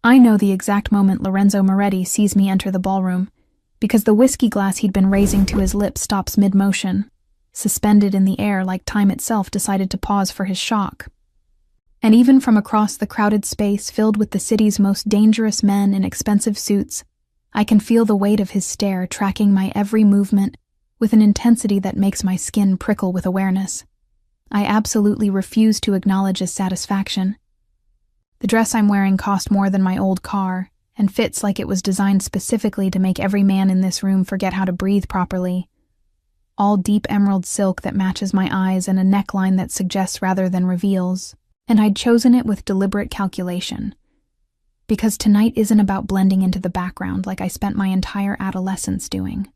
I know the exact moment Lorenzo Moretti sees me enter the ballroom, because the whiskey glass he'd been raising to his lips stops mid-motion, suspended in the air like time itself decided to pause for his shock. And even from across the crowded space filled with the city's most dangerous men in expensive suits, I can feel the weight of his stare tracking my every movement with an intensity that makes my skin prickle with awareness. I absolutely refuse to acknowledge his satisfaction. The dress I'm wearing cost more than my old car, and fits like it was designed specifically to make every man in this room forget how to breathe properly. All deep emerald silk that matches my eyes and a neckline that suggests rather than reveals, and I'd chosen it with deliberate calculation. Because tonight isn't about blending into the background like I spent my entire adolescence doing.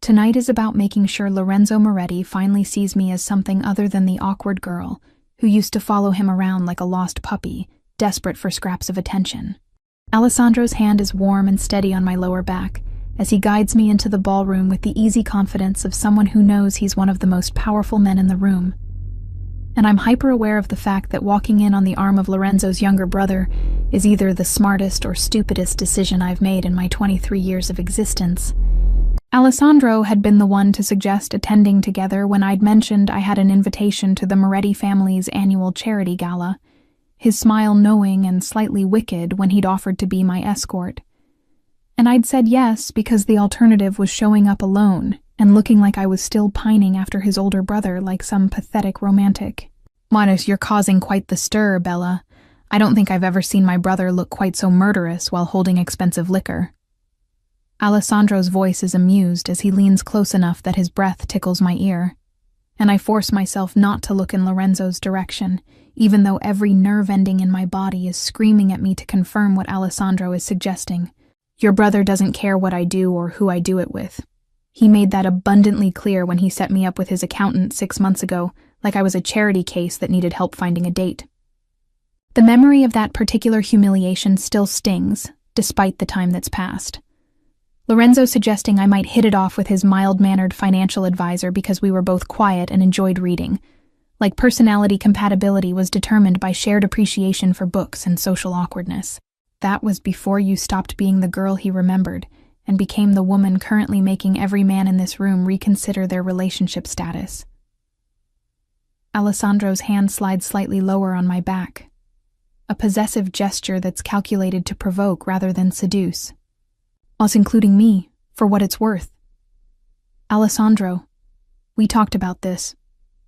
Tonight is about making sure Lorenzo Moretti finally sees me as something other than the awkward girl who used to follow him around like a lost puppy, desperate for scraps of attention. Alessandro's hand is warm and steady on my lower back as he guides me into the ballroom with the easy confidence of someone who knows he's one of the most powerful men in the room. And I'm hyper-aware of the fact that walking in on the arm of Lorenzo's younger brother is either the smartest or stupidest decision I've made in my 23 years of existence. Alessandro had been the one to suggest attending together when I'd mentioned I had an invitation to the Moretti family's annual charity gala, his smile knowing and slightly wicked when he'd offered to be my escort. And I'd said yes because the alternative was showing up alone and looking like I was still pining after his older brother like some pathetic romantic. Minus, you're causing quite the stir, Bella. I don't think I've ever seen my brother look quite so murderous while holding expensive liquor. Alessandro's voice is amused as he leans close enough that his breath tickles my ear, and I force myself not to look in Lorenzo's direction, even though every nerve ending in my body is screaming at me to confirm what Alessandro is suggesting. Your brother doesn't care what I do or who I do it with. He made that abundantly clear when he set me up with his accountant 6 months ago, like I was a charity case that needed help finding a date. The memory of that particular humiliation still stings, despite the time that's passed. Lorenzo suggesting I might hit it off with his mild-mannered financial advisor because we were both quiet and enjoyed reading, like personality compatibility was determined by shared appreciation for books and social awkwardness. That was before you stopped being the girl he remembered and became the woman currently making every man in this room reconsider their relationship status. Alessandro's hand slides slightly lower on my back, a possessive gesture that's calculated to provoke rather than seduce. Us including me, for what it's worth. Alessandro, we talked about this.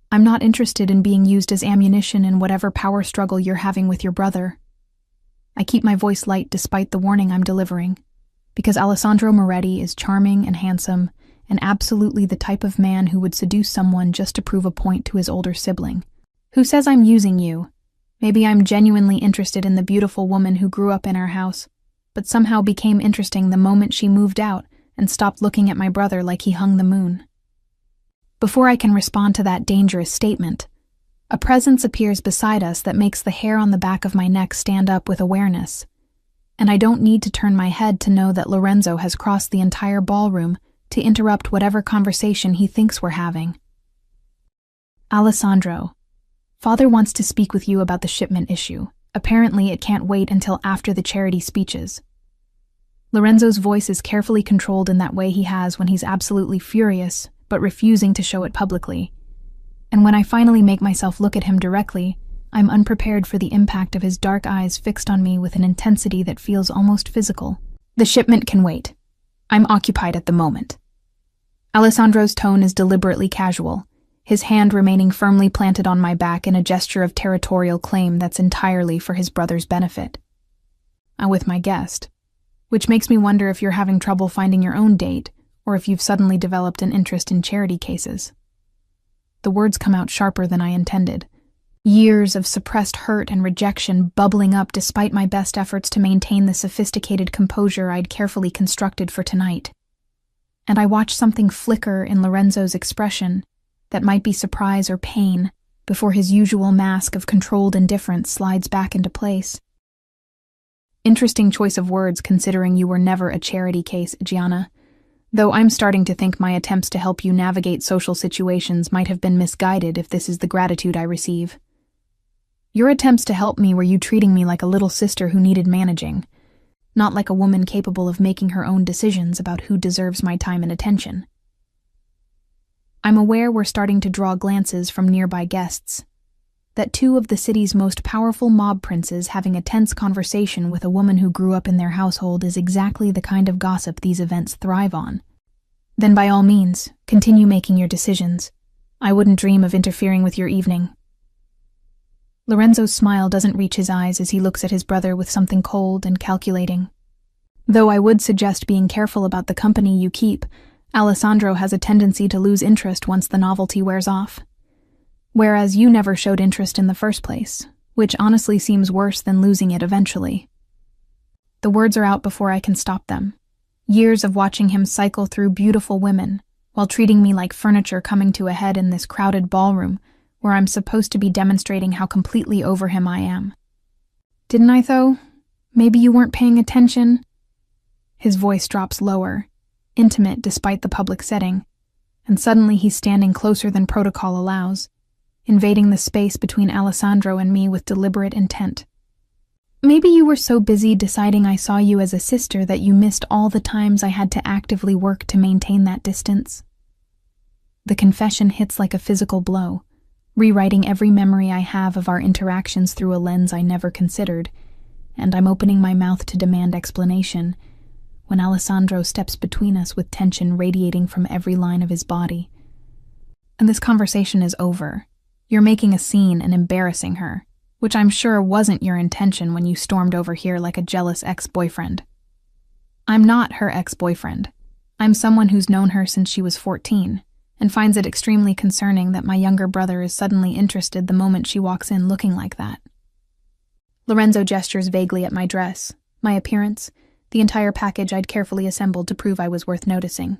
I'm not interested in being used as ammunition in whatever power struggle you're having with your brother. I keep my voice light despite the warning I'm delivering, because Alessandro Moretti is charming and handsome, and absolutely the type of man who would seduce someone just to prove a point to his older sibling. Who says I'm using you? Maybe I'm genuinely interested in the beautiful woman who grew up in our house, but somehow became interesting the moment she moved out and stopped looking at my brother like he hung the moon. Before I can respond to that dangerous statement, a presence appears beside us that makes the hair on the back of my neck stand up with awareness, and I don't need to turn my head to know that Lorenzo has crossed the entire ballroom to interrupt whatever conversation he thinks we're having. Alessandro, Father wants to speak with you about the shipment issue. Apparently, it can't wait until after the charity speeches. Lorenzo's voice is carefully controlled in that way he has when he's absolutely furious, but refusing to show it publicly. And when I finally make myself look at him directly, I'm unprepared for the impact of his dark eyes fixed on me with an intensity that feels almost physical. The shipment can wait. I'm occupied at the moment. Alessandro's tone is deliberately casual, his hand remaining firmly planted on my back in a gesture of territorial claim that's entirely for his brother's benefit. I'm with my guest, which makes me wonder if you're having trouble finding your own date, or if you've suddenly developed an interest in charity cases. The words come out sharper than I intended. Years of suppressed hurt and rejection bubbling up despite my best efforts to maintain the sophisticated composure I'd carefully constructed for tonight. And I watch something flicker in Lorenzo's expression that might be surprise or pain before his usual mask of controlled indifference slides back into place. Interesting choice of words considering you were never a charity case, Gianna, though I'm starting to think my attempts to help you navigate social situations might have been misguided if this is the gratitude I receive. Your attempts to help me were you treating me like a little sister who needed managing, not like a woman capable of making her own decisions about who deserves my time and attention. I'm aware we're starting to draw glances from nearby guests, that two of the city's most powerful mob princes having a tense conversation with a woman who grew up in their household is exactly the kind of gossip these events thrive on. Then by all means, continue making your decisions. I wouldn't dream of interfering with your evening. Lorenzo's smile doesn't reach his eyes as he looks at his brother with something cold and calculating. Though I would suggest being careful about the company you keep, Alessandro has a tendency to lose interest once the novelty wears off. Whereas you never showed interest in the first place, which honestly seems worse than losing it eventually. The words are out before I can stop them. Years of watching him cycle through beautiful women, while treating me like furniture coming to a head in this crowded ballroom, where I'm supposed to be demonstrating how completely over him I am. Didn't I, though? Maybe you weren't paying attention? His voice drops lower, intimate despite the public setting, and suddenly he's standing closer than protocol allows, invading the space between Alessandro and me with deliberate intent. Maybe you were so busy deciding I saw you as a sister that you missed all the times I had to actively work to maintain that distance. The confession hits like a physical blow, rewriting every memory I have of our interactions through a lens I never considered, and I'm opening my mouth to demand explanation when Alessandro steps between us with tension radiating from every line of his body. And this conversation is over. You're making a scene and embarrassing her, which I'm sure wasn't your intention when you stormed over here like a jealous ex-boyfriend. I'm not her ex-boyfriend. I'm someone who's known her since she was 14, and finds it extremely concerning that my younger brother is suddenly interested the moment she walks in looking like that. Lorenzo gestures vaguely at my dress, my appearance, the entire package I'd carefully assembled to prove I was worth noticing.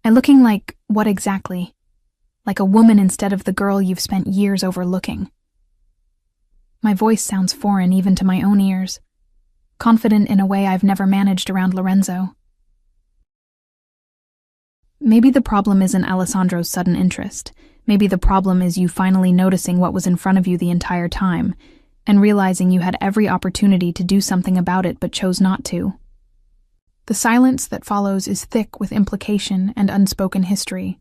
I'm looking like what exactly? Like a woman instead of the girl you've spent years overlooking. My voice sounds foreign even to my own ears, confident in a way I've never managed around Lorenzo. Maybe the problem isn't Alessandro's sudden interest. Maybe the problem is you finally noticing what was in front of you the entire time, and realizing you had every opportunity to do something about it but chose not to. The silence that follows is thick with implication and unspoken history,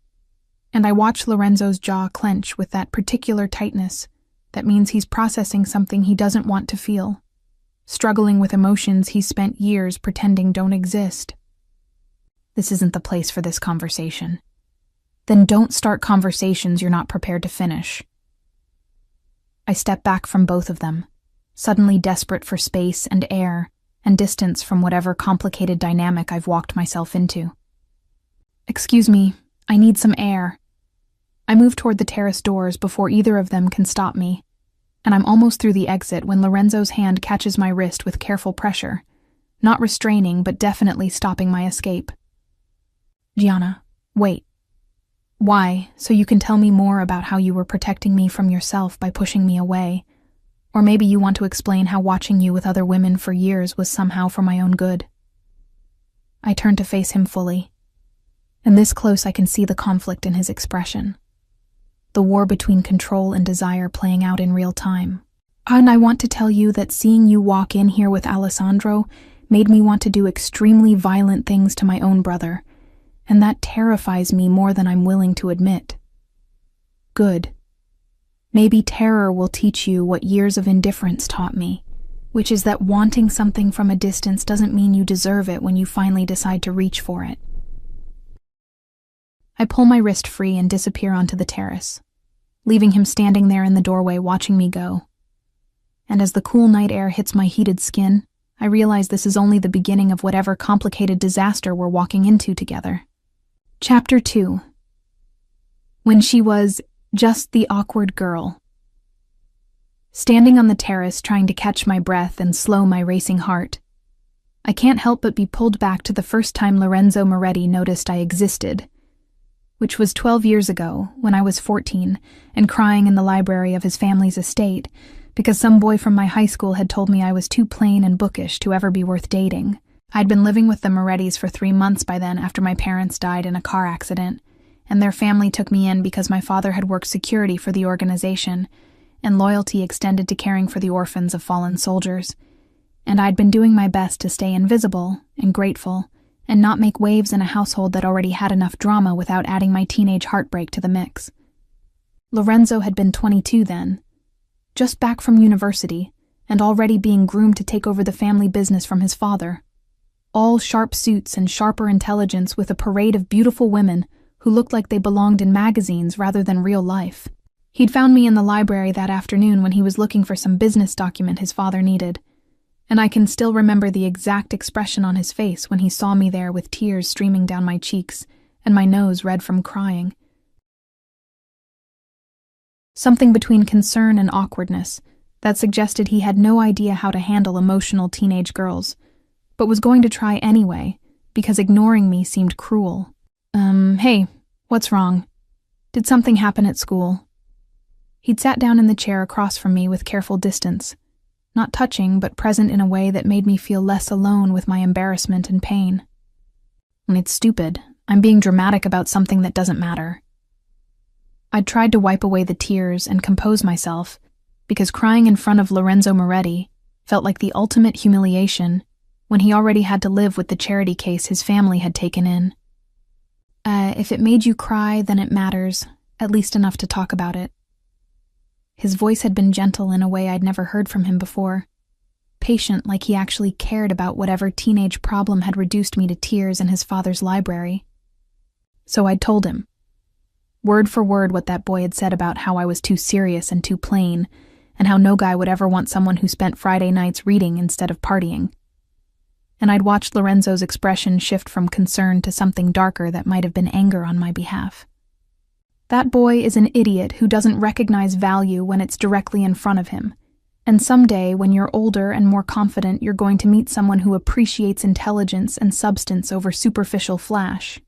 and I watch Lorenzo's jaw clench with that particular tightness that means he's processing something he doesn't want to feel, struggling with emotions he's spent years pretending don't exist. This isn't the place for this conversation. Then don't start conversations you're not prepared to finish. I step back from both of them, suddenly desperate for space and air and distance from whatever complicated dynamic I've walked myself into. Excuse me, I need some air. I move toward the terrace doors before either of them can stop me, and I'm almost through the exit when Lorenzo's hand catches my wrist with careful pressure, not restraining but definitely stopping my escape. Gianna, wait. Why? So you can tell me more about how you were protecting me from yourself by pushing me away. Or maybe you want to explain how watching you with other women for years was somehow for my own good. I turn to face him fully, and this close I can see the conflict in his expression. The war between control and desire playing out in real time. And I want to tell you that seeing you walk in here with Alessandro made me want to do extremely violent things to my own brother, and that terrifies me more than I'm willing to admit. Good. Maybe terror will teach you what years of indifference taught me, which is that wanting something from a distance doesn't mean you deserve it when you finally decide to reach for it. I pull my wrist free and disappear onto the terrace, leaving him standing there in the doorway watching me go. And as the cool night air hits my heated skin, I realize this is only the beginning of whatever complicated disaster we're walking into together. Chapter 2. When she was just the awkward girl. Standing on the terrace trying to catch my breath and slow my racing heart, I can't help but be pulled back to the first time Lorenzo Moretti noticed I existed, which was 12 years ago when I was 14 and crying in the library of his family's estate because some boy from my high school had told me I was too plain and bookish to ever be worth dating. I'd been living with the Morettis for 3 months by then after my parents died in a car accident, and their family took me in because my father had worked security for the organization, and loyalty extended to caring for the orphans of fallen soldiers. And I'd been doing my best to stay invisible and grateful and not make waves in a household that already had enough drama without adding my teenage heartbreak to the mix. Lorenzo had been 22 then, just back from university, and already being groomed to take over the family business from his father. All sharp suits and sharper intelligence with a parade of beautiful women who looked like they belonged in magazines rather than real life. He'd found me in the library that afternoon when he was looking for some business document his father needed, and I can still remember the exact expression on his face when he saw me there with tears streaming down my cheeks and my nose red from crying. Something between concern and awkwardness that suggested he had no idea how to handle emotional teenage girls, but was going to try anyway, because ignoring me seemed cruel. Hey, what's wrong? Did something happen at school? He'd sat down in the chair across from me with careful distance, not touching but present in a way that made me feel less alone with my embarrassment and pain. It's stupid. I'm being dramatic about something that doesn't matter. I'd tried to wipe away the tears and compose myself, because crying in front of Lorenzo Moretti felt like the ultimate humiliation when he already had to live with the charity case his family had taken in. If it made you cry, then it matters, at least enough to talk about it. His voice had been gentle in a way I'd never heard from him before, patient like he actually cared about whatever teenage problem had reduced me to tears in his father's library. So I'd told him, word for word, what that boy had said about how I was too serious and too plain, and how no guy would ever want someone who spent Friday nights reading instead of partying. And I'd watched Lorenzo's expression shift from concern to something darker that might have been anger on my behalf. That boy is an idiot who doesn't recognize value when it's directly in front of him, and someday, when you're older and more confident, you're going to meet someone who appreciates intelligence and substance over superficial flash.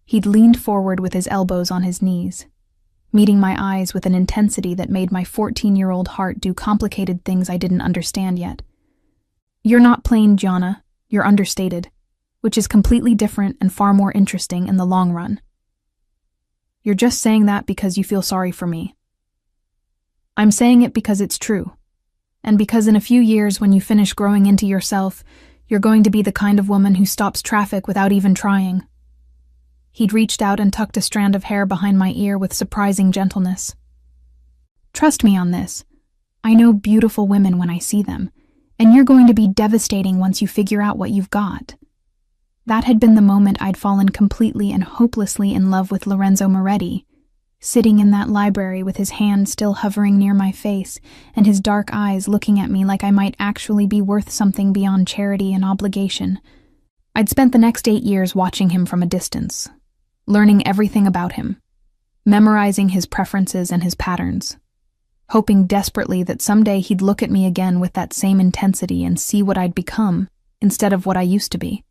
He'd leaned forward with his elbows on his knees, meeting my eyes with an intensity that made my 14-year-old heart do complicated things I didn't understand yet. You're not plain, Gianna. You're understated, which is completely different and far more interesting in the long run. You're just saying that because you feel sorry for me. I'm saying it because it's true, and because in a few years when you finish growing into yourself, you're going to be the kind of woman who stops traffic without even trying. He'd reached out and tucked a strand of hair behind my ear with surprising gentleness. Trust me on this. I know beautiful women when I see them, and you're going to be devastating once you figure out what you've got. That had been the moment I'd fallen completely and hopelessly in love with Lorenzo Moretti, sitting in that library with his hand still hovering near my face and his dark eyes looking at me like I might actually be worth something beyond charity and obligation. I'd spent the next 8 years watching him from a distance, learning everything about him, memorizing his preferences and his patterns, hoping desperately that someday he'd look at me again with that same intensity and see what I'd become instead of what I used to be.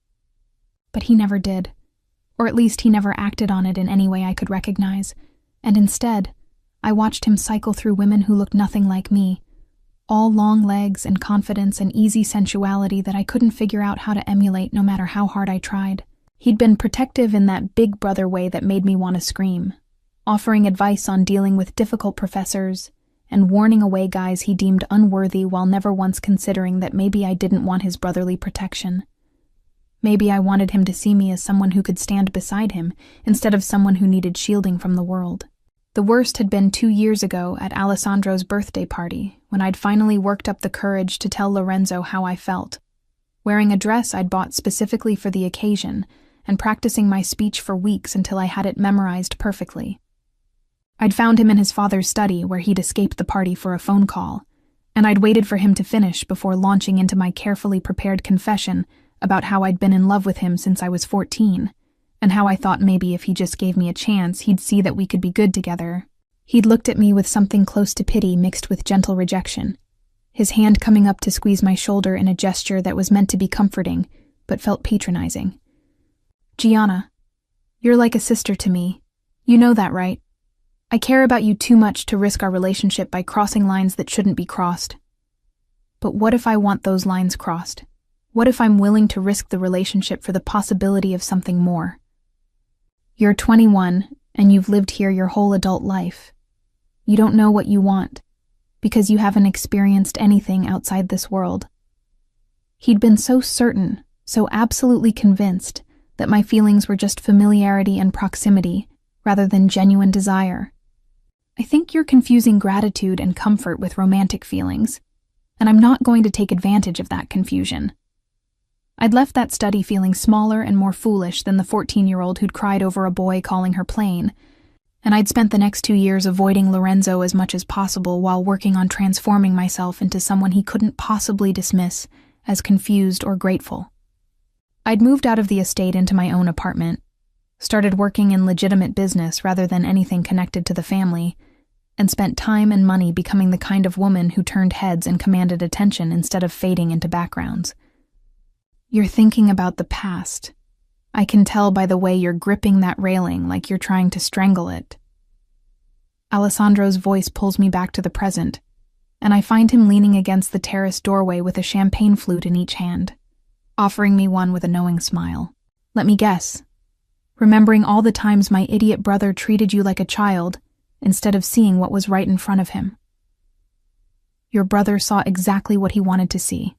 But he never did, or at least he never acted on it in any way I could recognize, and instead, I watched him cycle through women who looked nothing like me, all long legs and confidence and easy sensuality that I couldn't figure out how to emulate no matter how hard I tried. He'd been protective in that big brother way that made me want to scream, offering advice on dealing with difficult professors, and warning away guys he deemed unworthy while never once considering that maybe I didn't want his brotherly protection. Maybe I wanted him to see me as someone who could stand beside him instead of someone who needed shielding from the world. The worst had been 2 years ago at Alessandro's birthday party, when I'd finally worked up the courage to tell Lorenzo how I felt, wearing a dress I'd bought specifically for the occasion and practicing my speech for weeks until I had it memorized perfectly. I'd found him in his father's study where he'd escaped the party for a phone call, and I'd waited for him to finish before launching into my carefully prepared confession about how I'd been in love with him since I was 14, and how I thought maybe if he just gave me a chance, he'd see that we could be good together. He'd looked at me with something close to pity mixed with gentle rejection, his hand coming up to squeeze my shoulder in a gesture that was meant to be comforting, but felt patronizing. Gianna, you're like a sister to me. You know that, right? I care about you too much to risk our relationship by crossing lines that shouldn't be crossed. But what if I want those lines crossed? What if I'm willing to risk the relationship for the possibility of something more? You're 21, and you've lived here your whole adult life. You don't know what you want, because you haven't experienced anything outside this world. He'd been so certain, so absolutely convinced, that my feelings were just familiarity and proximity, rather than genuine desire. I think you're confusing gratitude and comfort with romantic feelings, and I'm not going to take advantage of that confusion. I'd left that study feeling smaller and more foolish than the 14-year-old who'd cried over a boy calling her plain, and I'd spent the next 2 years avoiding Lorenzo as much as possible while working on transforming myself into someone he couldn't possibly dismiss as confused or grateful. I'd moved out of the estate into my own apartment, started working in legitimate business rather than anything connected to the family, and spent time and money becoming the kind of woman who turned heads and commanded attention instead of fading into backgrounds. You're thinking about the past. I can tell by the way you're gripping that railing like you're trying to strangle it. Alessandro's voice pulls me back to the present, and I find him leaning against the terrace doorway with a champagne flute in each hand, offering me one with a knowing smile. Let me guess. Remembering all the times my idiot brother treated you like a child instead of seeing what was right in front of him. Your brother saw exactly what he wanted to see,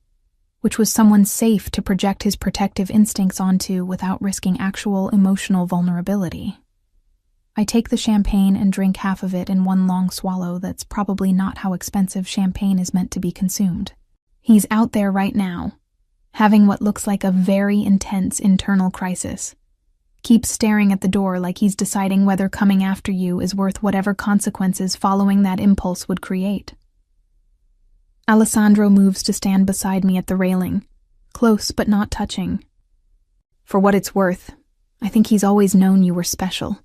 which was someone safe to project his protective instincts onto without risking actual emotional vulnerability. I take the champagne and drink half of it in one long swallow that's probably not how expensive champagne is meant to be consumed. He's out there right now, having what looks like a very intense internal crisis. Keeps staring at the door like he's deciding whether coming after you is worth whatever consequences following that impulse would create. Alessandro moves to stand beside me at the railing, close but not touching. For what it's worth, I think he's always known you were special.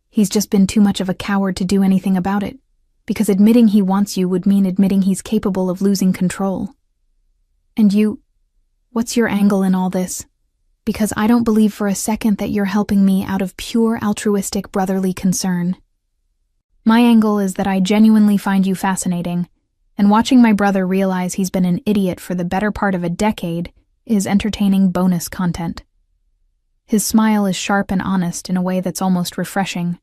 He's just been too much of a coward to do anything about it, because admitting he wants you would mean admitting he's capable of losing control. And you, what's your angle in all this? Because I don't believe for a second that you're helping me out of pure altruistic brotherly concern. My angle is that I genuinely find you fascinating, and watching my brother realize he's been an idiot for the better part of a decade is entertaining bonus content. His smile is sharp and honest in a way that's almost refreshing.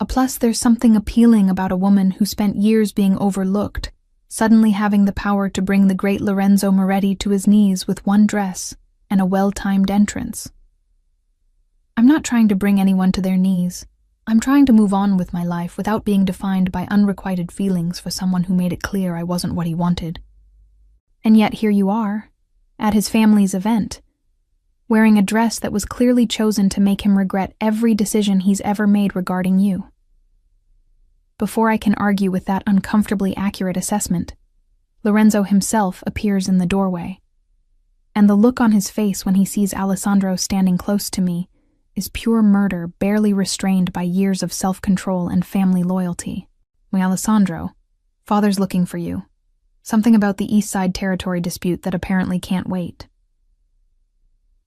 Plus, there's something appealing about a woman who spent years being overlooked, suddenly having the power to bring the great Lorenzo Moretti to his knees with one dress and a well-timed entrance. I'm not trying to bring anyone to their knees. I'm trying to move on with my life without being defined by unrequited feelings for someone who made it clear I wasn't what he wanted. And yet here you are, at his family's event, wearing a dress that was clearly chosen to make him regret every decision he's ever made regarding you. Before I can argue with that uncomfortably accurate assessment, Lorenzo himself appears in the doorway, and the look on his face when he sees Alessandro standing close to me is pure murder barely restrained by years of self-control and family loyalty. My Alessandro, Father's looking for you. Something about the East Side territory dispute that apparently can't wait.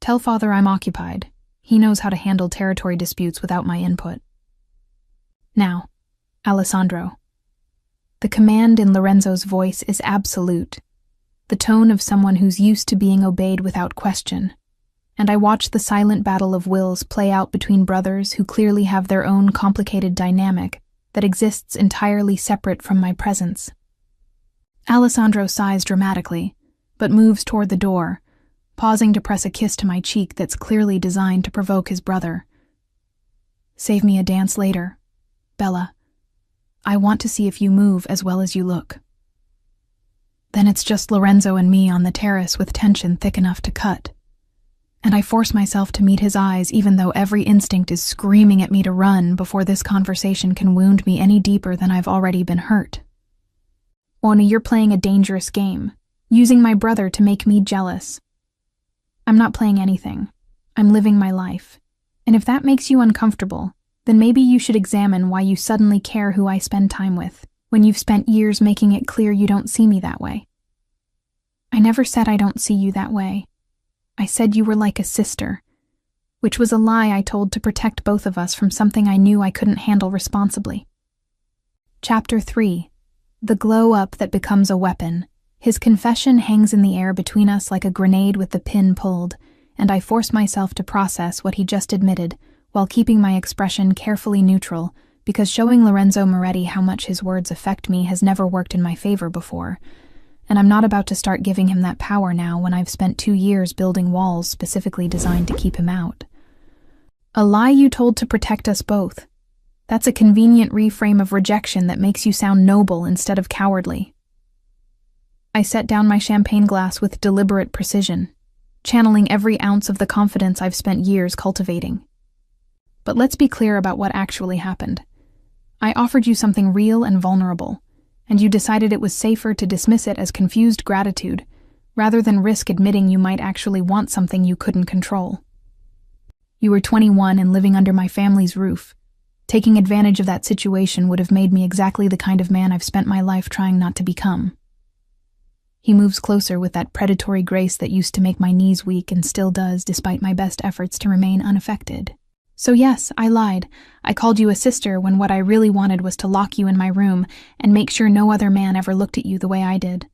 Tell Father I'm occupied. He knows how to handle territory disputes without my input. Now, Alessandro. The command in Lorenzo's voice is absolute, the tone of someone who's used to being obeyed without question, and I watch the silent battle of wills play out between brothers who clearly have their own complicated dynamic that exists entirely separate from my presence. Alessandro sighs dramatically, but moves toward the door, pausing to press a kiss to my cheek that's clearly designed to provoke his brother. Save me a dance later, Bella. I want to see if you move as well as you look. Then it's just Lorenzo and me on the terrace with tension thick enough to cut. And I force myself to meet his eyes even though every instinct is screaming at me to run before this conversation can wound me any deeper than I've already been hurt. Ona, you're playing a dangerous game, using my brother to make me jealous. I'm not playing anything. I'm living my life. And if that makes you uncomfortable, then maybe you should examine why you suddenly care who I spend time with, when you've spent years making it clear you don't see me that way. I never said I don't see you that way. I said you were like a sister, which was a lie I told to protect both of us from something I knew I couldn't handle responsibly. Chapter 3. The glow-up that becomes a weapon. His confession hangs in the air between us like a grenade with the pin pulled, and I force myself to process what he just admitted while keeping my expression carefully neutral because showing Lorenzo Moretti how much his words affect me has never worked in my favor before, and I'm not about to start giving him that power now when I've spent 2 years building walls specifically designed to keep him out. A lie you told to protect us both. That's a convenient reframe of rejection that makes you sound noble instead of cowardly. I set down my champagne glass with deliberate precision, channeling every ounce of the confidence I've spent years cultivating. But let's be clear about what actually happened. I offered you something real and vulnerable, and you decided it was safer to dismiss it as confused gratitude, rather than risk admitting you might actually want something you couldn't control. You were 21 and living under my family's roof. Taking advantage of that situation would have made me exactly the kind of man I've spent my life trying not to become. He moves closer with that predatory grace that used to make my knees weak and still does despite my best efforts to remain unaffected. So yes, I lied. I called you a sister when what I really wanted was to lock you in my room and make sure no other man ever looked at you the way I did.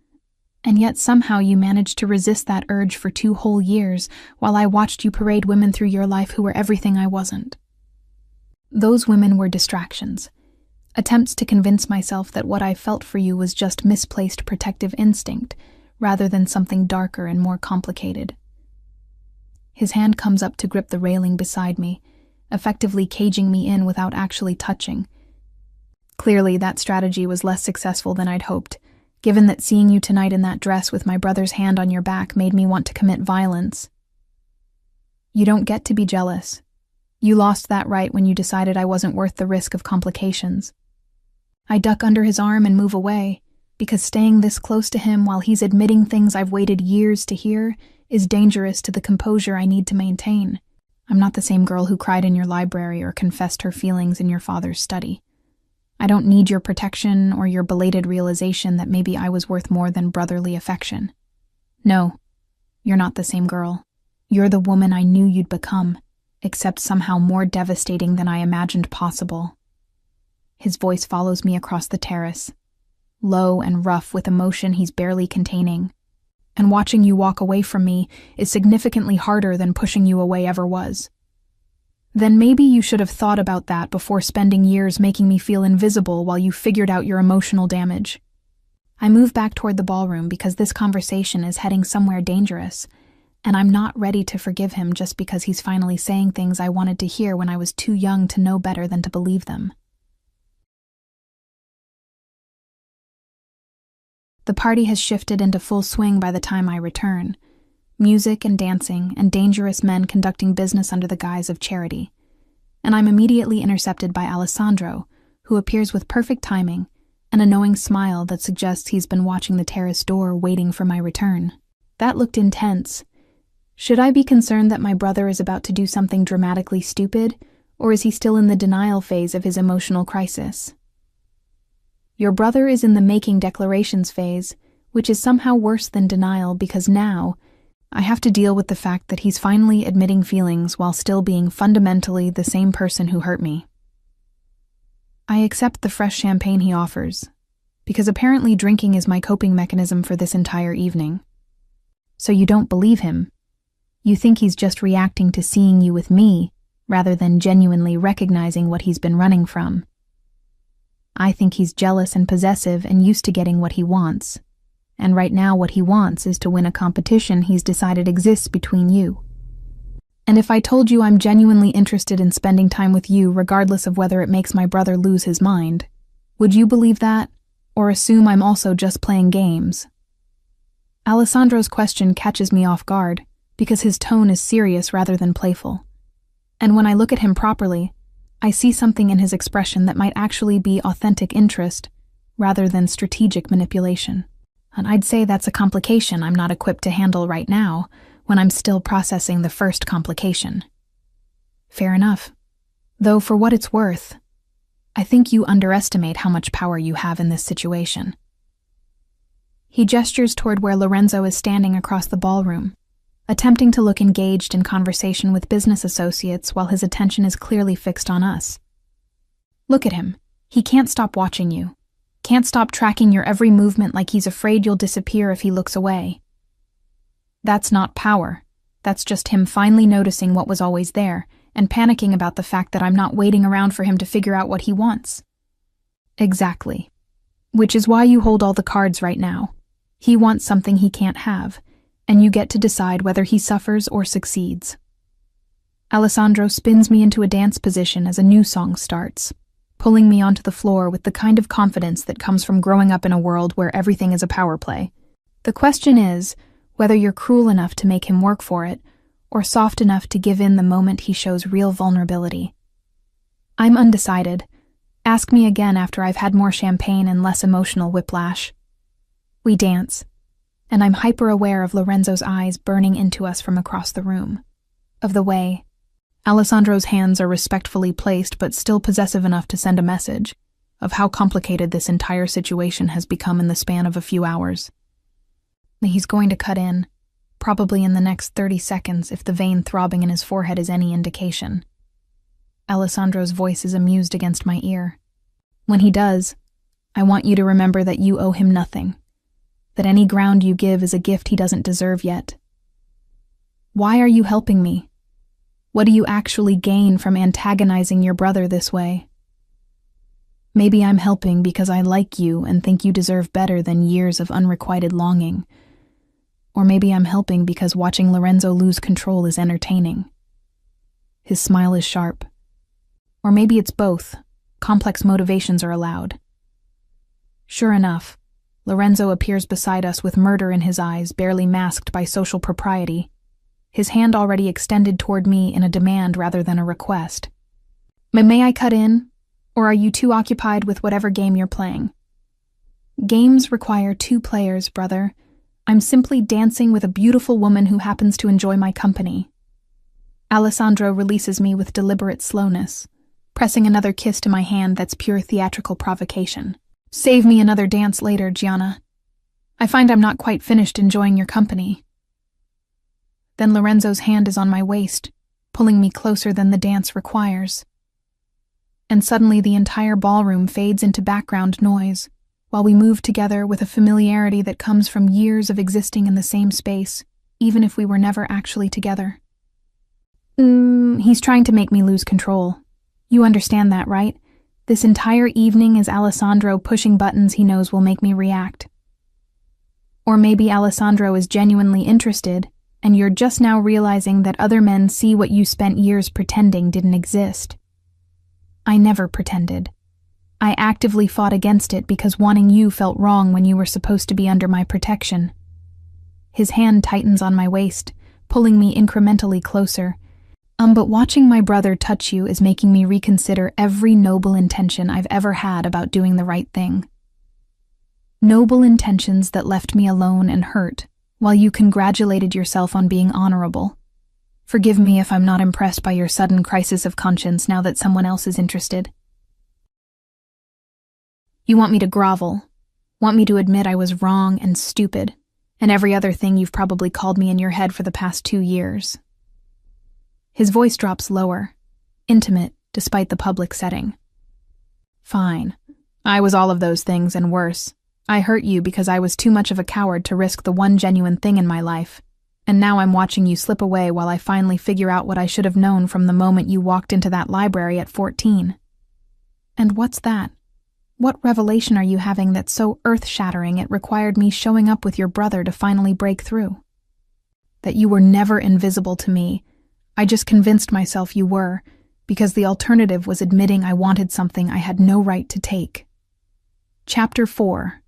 And yet somehow you managed to resist that urge for 2 whole years while I watched you parade women through your life who were everything I wasn't. Those women were distractions. Attempts to convince myself that what I felt for you was just misplaced protective instinct, rather than something darker and more complicated. His hand comes up to grip the railing beside me, effectively caging me in without actually touching. Clearly, that strategy was less successful than I'd hoped, given that seeing you tonight in that dress with my brother's hand on your back made me want to commit violence. You don't get to be jealous. You lost that right when you decided I wasn't worth the risk of complications. I duck under his arm and move away, because staying this close to him while he's admitting things I've waited years to hear is dangerous to the composure I need to maintain. I'm not the same girl who cried in your library or confessed her feelings in your father's study. I don't need your protection or your belated realization that maybe I was worth more than brotherly affection. No, you're not the same girl. You're the woman I knew you'd become, except somehow more devastating than I imagined possible. His voice follows me across the terrace, low and rough with emotion he's barely containing. And watching you walk away from me is significantly harder than pushing you away ever was. Then maybe you should have thought about that before spending years making me feel invisible while you figured out your emotional damage. I move back toward the ballroom because this conversation is heading somewhere dangerous, and I'm not ready to forgive him just because he's finally saying things I wanted to hear when I was too young to know better than to believe them. The party has shifted into full swing by the time I return. Music and dancing, and dangerous men conducting business under the guise of charity. And I'm immediately intercepted by Alessandro, who appears with perfect timing, an knowing smile that suggests he's been watching the terrace door waiting for my return. That looked intense. Should I be concerned that my brother is about to do something dramatically stupid, or is he still in the denial phase of his emotional crisis? Your brother is in the making declarations phase, which is somehow worse than denial because now I have to deal with the fact that he's finally admitting feelings while still being fundamentally the same person who hurt me. I accept the fresh champagne he offers, because apparently drinking is my coping mechanism for this entire evening. So you don't believe him. You think he's just reacting to seeing you with me, rather than genuinely recognizing what he's been running from. I think he's jealous and possessive and used to getting what he wants. And right now what he wants is to win a competition he's decided exists between you. And if I told you I'm genuinely interested in spending time with you regardless of whether it makes my brother lose his mind, would you believe that, or assume I'm also just playing games? Alessandro's question catches me off guard, because his tone is serious rather than playful. And when I look at him properly, I see something in his expression that might actually be authentic interest, rather than strategic manipulation. And I'd say that's a complication I'm not equipped to handle right now, when I'm still processing the first complication. Fair enough. Though for what it's worth, I think you underestimate how much power you have in this situation. He gestures toward where Lorenzo is standing across the ballroom, attempting to look engaged in conversation with business associates while his attention is clearly fixed on us. Look at him. He can't stop watching you. Can't stop tracking your every movement like he's afraid you'll disappear if he looks away. That's not power. That's just him finally noticing what was always there, and panicking about the fact that I'm not waiting around for him to figure out what he wants. Exactly. Which is why you hold all the cards right now. He wants something he can't have, and you get to decide whether he suffers or succeeds. Alessandro spins me into a dance position as a new song starts, pulling me onto the floor with the kind of confidence that comes from growing up in a world where everything is a power play. The question is whether you're cruel enough to make him work for it, or soft enough to give in the moment he shows real vulnerability. I'm undecided. Ask me again after I've had more champagne and less emotional whiplash. We dance, and I'm hyper-aware of Lorenzo's eyes burning into us from across the room. Of the way Alessandro's hands are respectfully placed but still possessive enough to send a message of how complicated this entire situation has become in the span of a few hours. He's going to cut in, probably in the next 30 seconds if the vein throbbing in his forehead is any indication. Alessandro's voice is amused against my ear. When he does, I want you to remember that you owe him nothing, that any ground you give is a gift he doesn't deserve yet. Why are you helping me? What do you actually gain from antagonizing your brother this way? Maybe I'm helping because I like you and think you deserve better than years of unrequited longing. Or maybe I'm helping because watching Lorenzo lose control is entertaining. His smile is sharp. Or maybe it's both. Complex motivations are allowed. Sure enough, Lorenzo appears beside us with murder in his eyes, barely masked by social propriety, his hand already extended toward me in a demand rather than a request. May I cut in? Or are you too occupied with whatever game you're playing? Games require two players, brother. I'm simply dancing with a beautiful woman who happens to enjoy my company. Alessandro releases me with deliberate slowness, pressing another kiss to my hand that's pure theatrical provocation. Save me another dance later, Gianna. I find I'm not quite finished enjoying your company. Then Lorenzo's hand is on my waist, pulling me closer than the dance requires. And suddenly the entire ballroom fades into background noise, while we move together with a familiarity that comes from years of existing in the same space, even if we were never actually together. He's trying to make me lose control. You understand that, right? This entire evening is Alessandro pushing buttons he knows will make me react. Or maybe Alessandro is genuinely interested, and you're just now realizing that other men see what you spent years pretending didn't exist. I never pretended. I actively fought against it because wanting you felt wrong when you were supposed to be under my protection. His hand tightens on my waist, pulling me incrementally closer. But watching my brother touch you is making me reconsider every noble intention I've ever had about doing the right thing. Noble intentions that left me alone and hurt, while you congratulated yourself on being honorable. Forgive me if I'm not impressed by your sudden crisis of conscience now that someone else is interested. You want me to grovel, want me to admit I was wrong and stupid, and every other thing you've probably called me in your head for the past 2 years. His voice drops lower, intimate despite the public setting. Fine. I was all of those things and worse. I hurt you because I was too much of a coward to risk the one genuine thing in my life, and now I'm watching you slip away while I finally figure out what I should have known from the moment you walked into that library at 14. And what's that? What revelation are you having that's so earth-shattering it required me showing up with your brother to finally break through? That you were never invisible to me. I just convinced myself you were, because the alternative was admitting I wanted something I had no right to take. Chapter 4.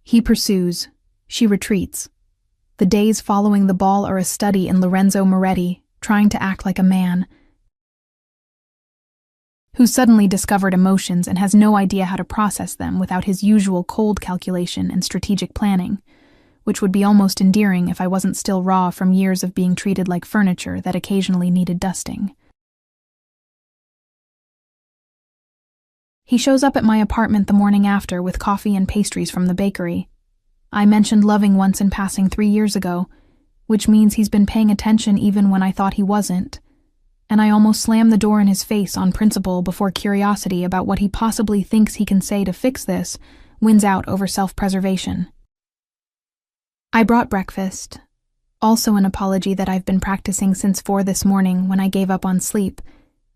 He pursues. She retreats. The days following the ball are a study in Lorenzo Moretti, trying to act like a man who suddenly discovered emotions and has no idea how to process them without his usual cold calculation and strategic planning, which would be almost endearing if I wasn't still raw from years of being treated like furniture that occasionally needed dusting. He shows up at my apartment the morning after with coffee and pastries from the bakery. I mentioned loving once in passing 3 years ago, which means he's been paying attention even when I thought he wasn't, and I almost slammed the door in his face on principle before curiosity about what he possibly thinks he can say to fix this wins out over self-preservation. I brought breakfast, Also an apology that I've been practicing since 4 this morning when I gave up on sleep,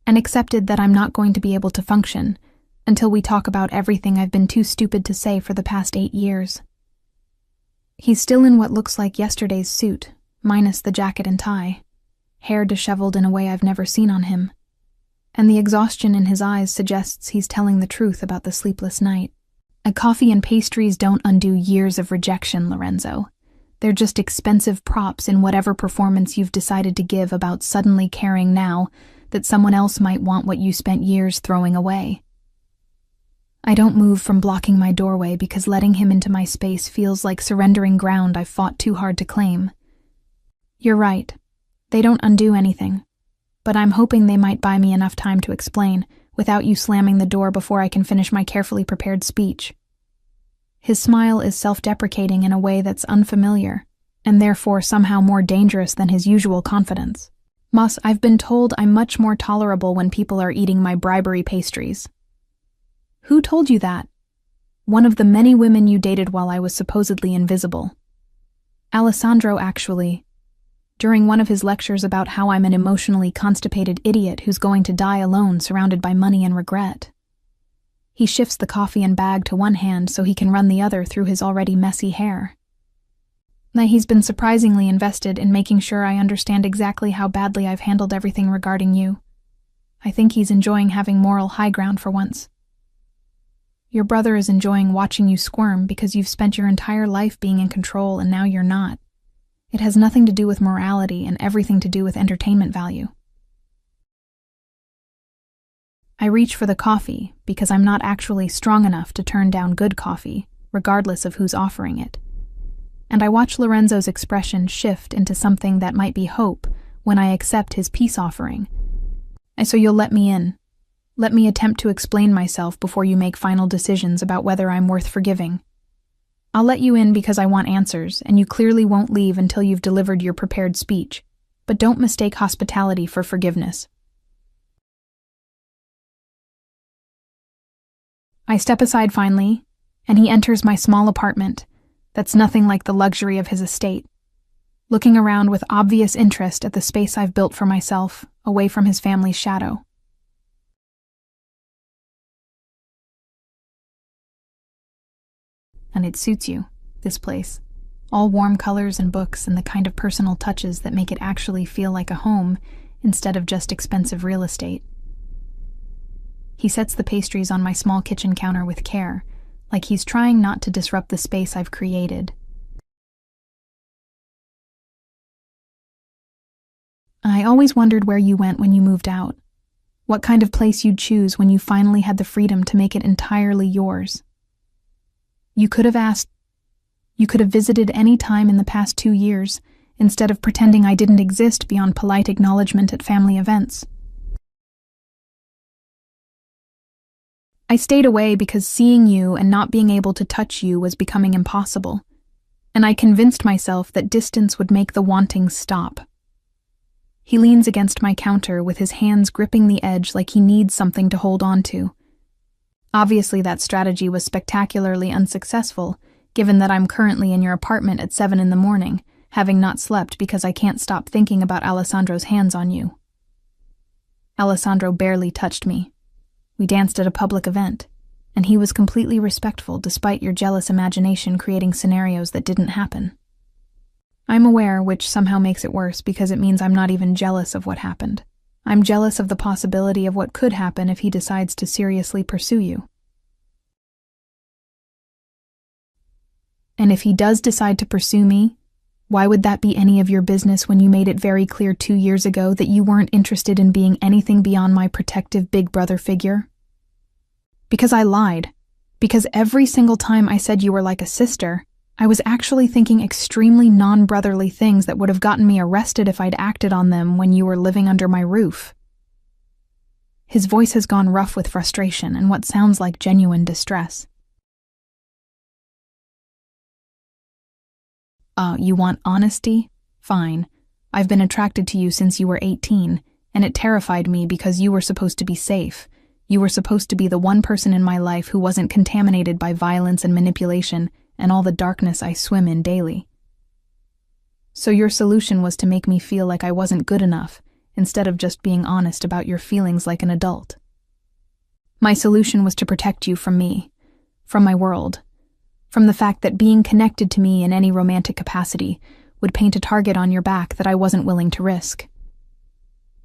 and accepted that I'm not going to be able to function until we talk about everything I've been too stupid to say for the past 8 years. He's still in what looks like yesterday's suit, minus the jacket and tie, hair disheveled in a way I've never seen on him, and the exhaustion in his eyes suggests he's telling the truth about the sleepless night. A coffee and pastries don't undo years of rejection, Lorenzo. They're just expensive props in whatever performance you've decided to give about suddenly caring now that someone else might want what you spent years throwing away. I don't move from blocking my doorway because letting him into my space feels like surrendering ground I've fought too hard to claim. You're right. They don't undo anything. But I'm hoping they might buy me enough time to explain, without you slamming the door before I can finish my carefully prepared speech. His smile is self-deprecating in a way that's unfamiliar, and therefore somehow more dangerous than his usual confidence. Moss, I've been told I'm much more tolerable when people are eating my bribery pastries. Who told you that? One of the many women you dated while I was supposedly invisible. Alessandro, actually. During one of his lectures about how I'm an emotionally constipated idiot who's going to die alone surrounded by money and regret. He shifts the coffee and bag to one hand so he can run the other through his already messy hair. Now he's been surprisingly invested in making sure I understand exactly how badly I've handled everything regarding you. I think he's enjoying having moral high ground for once. Your brother is enjoying watching you squirm because you've spent your entire life being in control and now you're not. It has nothing to do with morality and everything to do with entertainment value. I reach for the coffee because I'm not actually strong enough to turn down good coffee, regardless of who's offering it. And I watch Lorenzo's expression shift into something that might be hope when I accept his peace offering. And so you'll let me in. Let me attempt to explain myself before you make final decisions about whether I'm worth forgiving. I'll let you in because I want answers, and you clearly won't leave until you've delivered your prepared speech. But don't mistake hospitality for forgiveness. I step aside finally, and he enters my small apartment that's nothing like the luxury of his estate, looking around with obvious interest at the space I've built for myself, away from his family's shadow. And it suits you, this place. All warm colors and books and the kind of personal touches that make it actually feel like a home instead of just expensive real estate. He sets the pastries on my small kitchen counter with care, like he's trying not to disrupt the space I've created. I always wondered where you went when you moved out, what kind of place you'd choose when you finally had the freedom to make it entirely yours. You could have visited any time in the past 2 years, instead of pretending I didn't exist beyond polite acknowledgement at family events. I stayed away because seeing you and not being able to touch you was becoming impossible, and I convinced myself that distance would make the wanting stop. He leans against my counter with his hands gripping the edge like he needs something to hold on to. Obviously, that strategy was spectacularly unsuccessful, given that I'm currently in your apartment at 7 in the morning, having not slept because I can't stop thinking about Alessandro's hands on you. Alessandro barely touched me. We danced at a public event, and he was completely respectful despite your jealous imagination creating scenarios that didn't happen. I'm aware, which somehow makes it worse because it means I'm not even jealous of what happened. I'm jealous of the possibility of what could happen if he decides to seriously pursue you. And if he does decide to pursue me, why would that be any of your business when you made it very clear 2 years ago that you weren't interested in being anything beyond my protective big brother figure? Because I lied. Because every single time I said you were like a sister, I was actually thinking extremely non-brotherly things that would have gotten me arrested if I'd acted on them when you were living under my roof. His voice has gone rough with frustration and what sounds like genuine distress. You want honesty? Fine. I've been attracted to you since you were 18, and it terrified me because you were supposed to be safe. You were supposed to be the one person in my life who wasn't contaminated by violence and manipulation and all the darkness I swim in daily. So your solution was to make me feel like I wasn't good enough, instead of just being honest about your feelings like an adult. My solution was to protect you from me, from my world, from the fact that being connected to me in any romantic capacity would paint a target on your back that I wasn't willing to risk.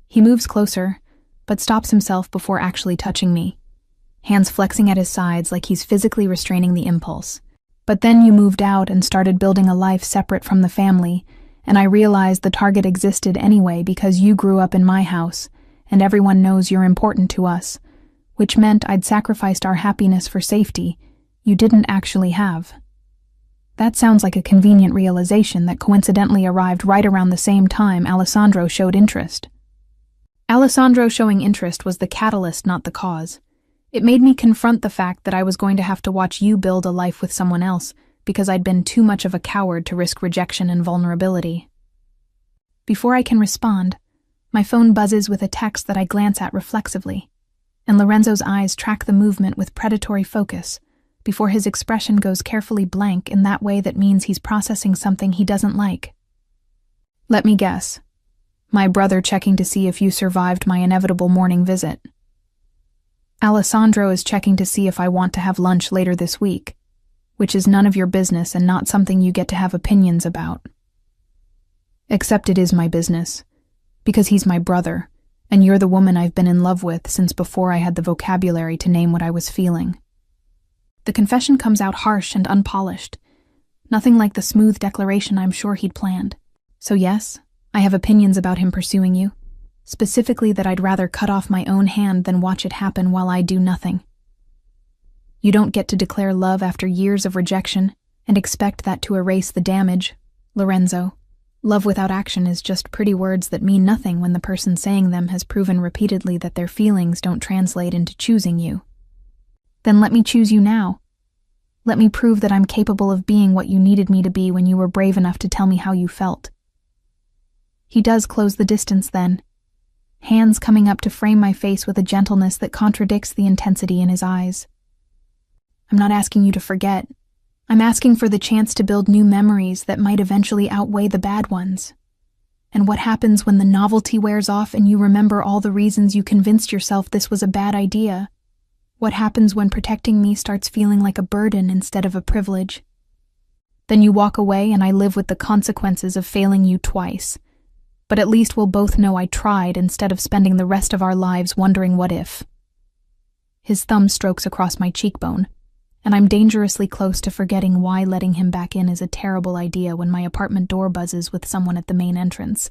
He moves closer, but stops himself before actually touching me, hands flexing at his sides like he's physically restraining the impulse. But then you moved out and started building a life separate from the family, and I realized the target existed anyway because you grew up in my house, and everyone knows you're important to us, which meant I'd sacrificed our happiness for safety you didn't actually have. That sounds like a convenient realization that coincidentally arrived right around the same time Alessandro showed interest. Alessandro showing interest was the catalyst, not the cause. It made me confront the fact that I was going to have to watch you build a life with someone else because I'd been too much of a coward to risk rejection and vulnerability. Before I can respond, my phone buzzes with a text that I glance at reflexively, and Lorenzo's eyes track the movement with predatory focus before his expression goes carefully blank in that way that means he's processing something he doesn't like. Let me guess. My brother checking to see if you survived my inevitable morning visit. Alessandro is checking to see if I want to have lunch later this week, which is none of your business and not something you get to have opinions about. Except it is my business, because he's my brother, and you're the woman I've been in love with since before I had the vocabulary to name what I was feeling. The confession comes out harsh and unpolished, nothing like the smooth declaration I'm sure he'd planned. So yes, I have opinions about him pursuing you, specifically that I'd rather cut off my own hand than watch it happen while I do nothing. You don't get to declare love after years of rejection and expect that to erase the damage, Lorenzo. Love without action is just pretty words that mean nothing when the person saying them has proven repeatedly that their feelings don't translate into choosing you. Then let me choose you now. Let me prove that I'm capable of being what you needed me to be when you were brave enough to tell me how you felt. He does close the distance then, hands coming up to frame my face with a gentleness that contradicts the intensity in his eyes. I'm not asking you to forget. I'm asking for the chance to build new memories that might eventually outweigh the bad ones. And what happens when the novelty wears off and you remember all the reasons you convinced yourself this was a bad idea? What happens when protecting me starts feeling like a burden instead of a privilege? Then you walk away and I live with the consequences of failing you twice. But at least we'll both know I tried instead of spending the rest of our lives wondering what if. His thumb strokes across my cheekbone, and I'm dangerously close to forgetting why letting him back in is a terrible idea when my apartment door buzzes with someone at the main entrance,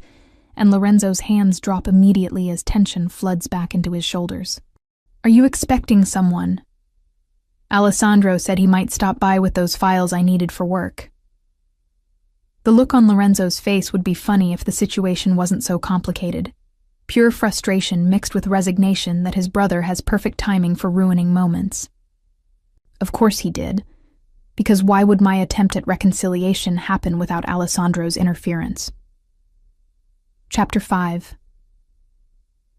and Lorenzo's hands drop immediately as tension floods back into his shoulders. Are you expecting someone? Alessandro said he might stop by with those files I needed for work. The look on Lorenzo's face would be funny if the situation wasn't so complicated. Pure frustration mixed with resignation that his brother has perfect timing for ruining moments. Of course he did, because why would my attempt at reconciliation happen without Alessandro's interference? Chapter 5.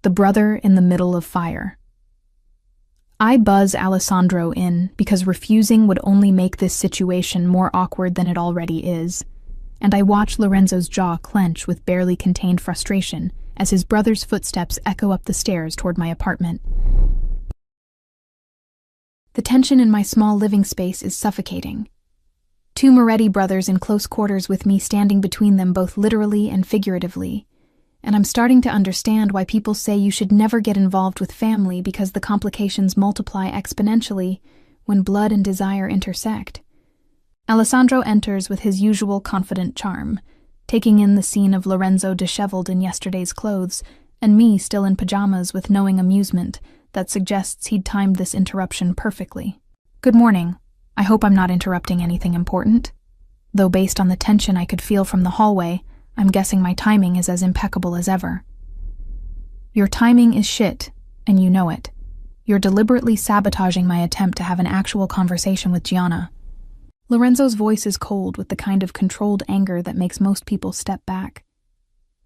The Brother in the Middle of Fire. I buzz Alessandro in because refusing would only make this situation more awkward than it already is, and I watch Lorenzo's jaw clench with barely contained frustration as his brother's footsteps echo up the stairs toward my apartment. The tension in my small living space is suffocating. Two Moretti brothers in close quarters with me standing between them both literally and figuratively, and I'm starting to understand why people say you should never get involved with family because the complications multiply exponentially when blood and desire intersect. Alessandro enters with his usual confident charm, taking in the scene of Lorenzo disheveled in yesterday's clothes and me still in pajamas with knowing amusement that suggests he'd timed this interruption perfectly. Good morning. I hope I'm not interrupting anything important. Though based on the tension I could feel from the hallway, I'm guessing my timing is as impeccable as ever. Your timing is shit, and you know it. You're deliberately sabotaging my attempt to have an actual conversation with Gianna. Lorenzo's voice is cold with the kind of controlled anger that makes most people step back.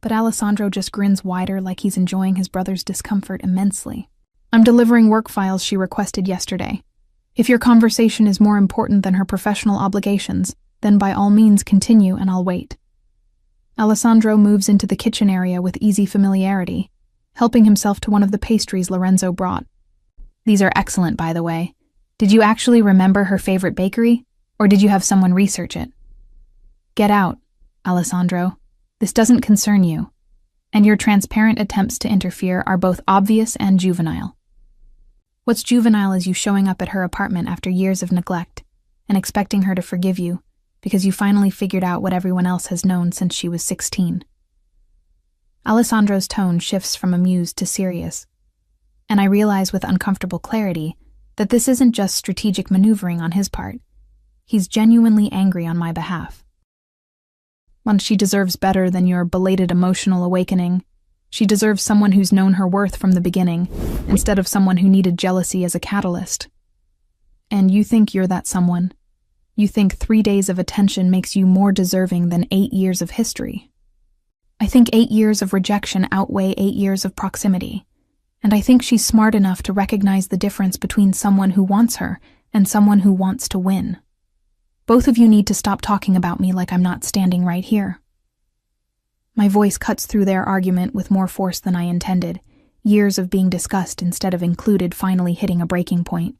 But Alessandro just grins wider like he's enjoying his brother's discomfort immensely. I'm delivering work files she requested yesterday. If your conversation is more important than her professional obligations, then by all means continue and I'll wait. Alessandro moves into the kitchen area with easy familiarity, helping himself to one of the pastries Lorenzo brought. These are excellent, by the way. Did you actually remember her favorite bakery, or did you have someone research it? Get out, Alessandro. This doesn't concern you, and your transparent attempts to interfere are both obvious and juvenile. What's juvenile is you showing up at her apartment after years of neglect and expecting her to forgive you because you finally figured out what everyone else has known since she was 16. Alessandro's tone shifts from amused to serious, and I realize with uncomfortable clarity that this isn't just strategic maneuvering on his part. He's genuinely angry on my behalf. Once she deserves better than your belated emotional awakening. She deserves someone who's known her worth from the beginning, instead of someone who needed jealousy as a catalyst. And you think you're that someone. You think 3 days of attention makes you more deserving than 8 years of history. I think 8 years of rejection outweigh 8 years of proximity, and I think she's smart enough to recognize the difference between someone who wants her and someone who wants to win. Both of you need to stop talking about me like I'm not standing right here. My voice cuts through their argument with more force than I intended, years of being discussed instead of included finally hitting a breaking point.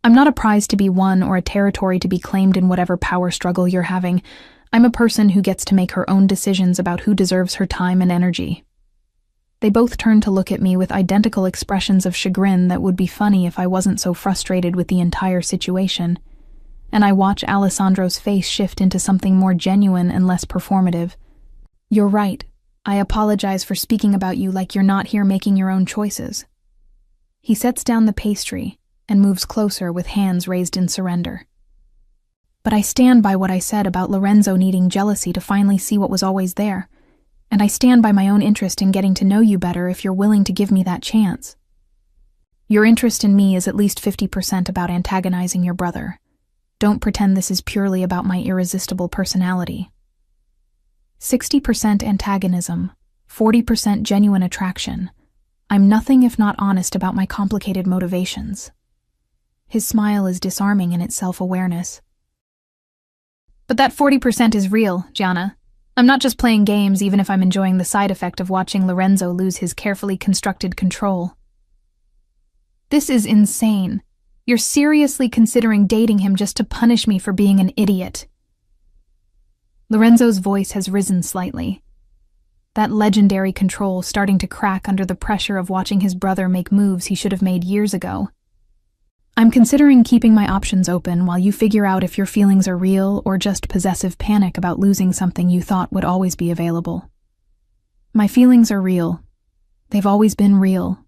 I'm not a prize to be won or a territory to be claimed in whatever power struggle you're having. I'm a person who gets to make her own decisions about who deserves her time and energy. They both turn to look at me with identical expressions of chagrin that would be funny if I wasn't so frustrated with the entire situation, and I watch Alessandro's face shift into something more genuine and less performative. You're right. I apologize for speaking about you like you're not here making your own choices. He sets down the pastry and moves closer with hands raised in surrender. But I stand by what I said about Lorenzo needing jealousy to finally see what was always there, and I stand by my own interest in getting to know you better if you're willing to give me that chance. Your interest in me is at least 50% about antagonizing your brother. Don't pretend this is purely about my irresistible personality. 60% antagonism, 40% genuine attraction. I'm nothing if not honest about my complicated motivations. His smile is disarming in its self-awareness. But that 40% is real, Gianna. I'm not just playing games even if I'm enjoying the side effect of watching Lorenzo lose his carefully constructed control. This is insane. You're seriously considering dating him just to punish me for being an idiot. Lorenzo's voice has risen slightly. That legendary control starting to crack under the pressure of watching his brother make moves he should have made years ago. I'm considering keeping my options open while you figure out if your feelings are real or just possessive panic about losing something you thought would always be available. My feelings are real. They've always been real.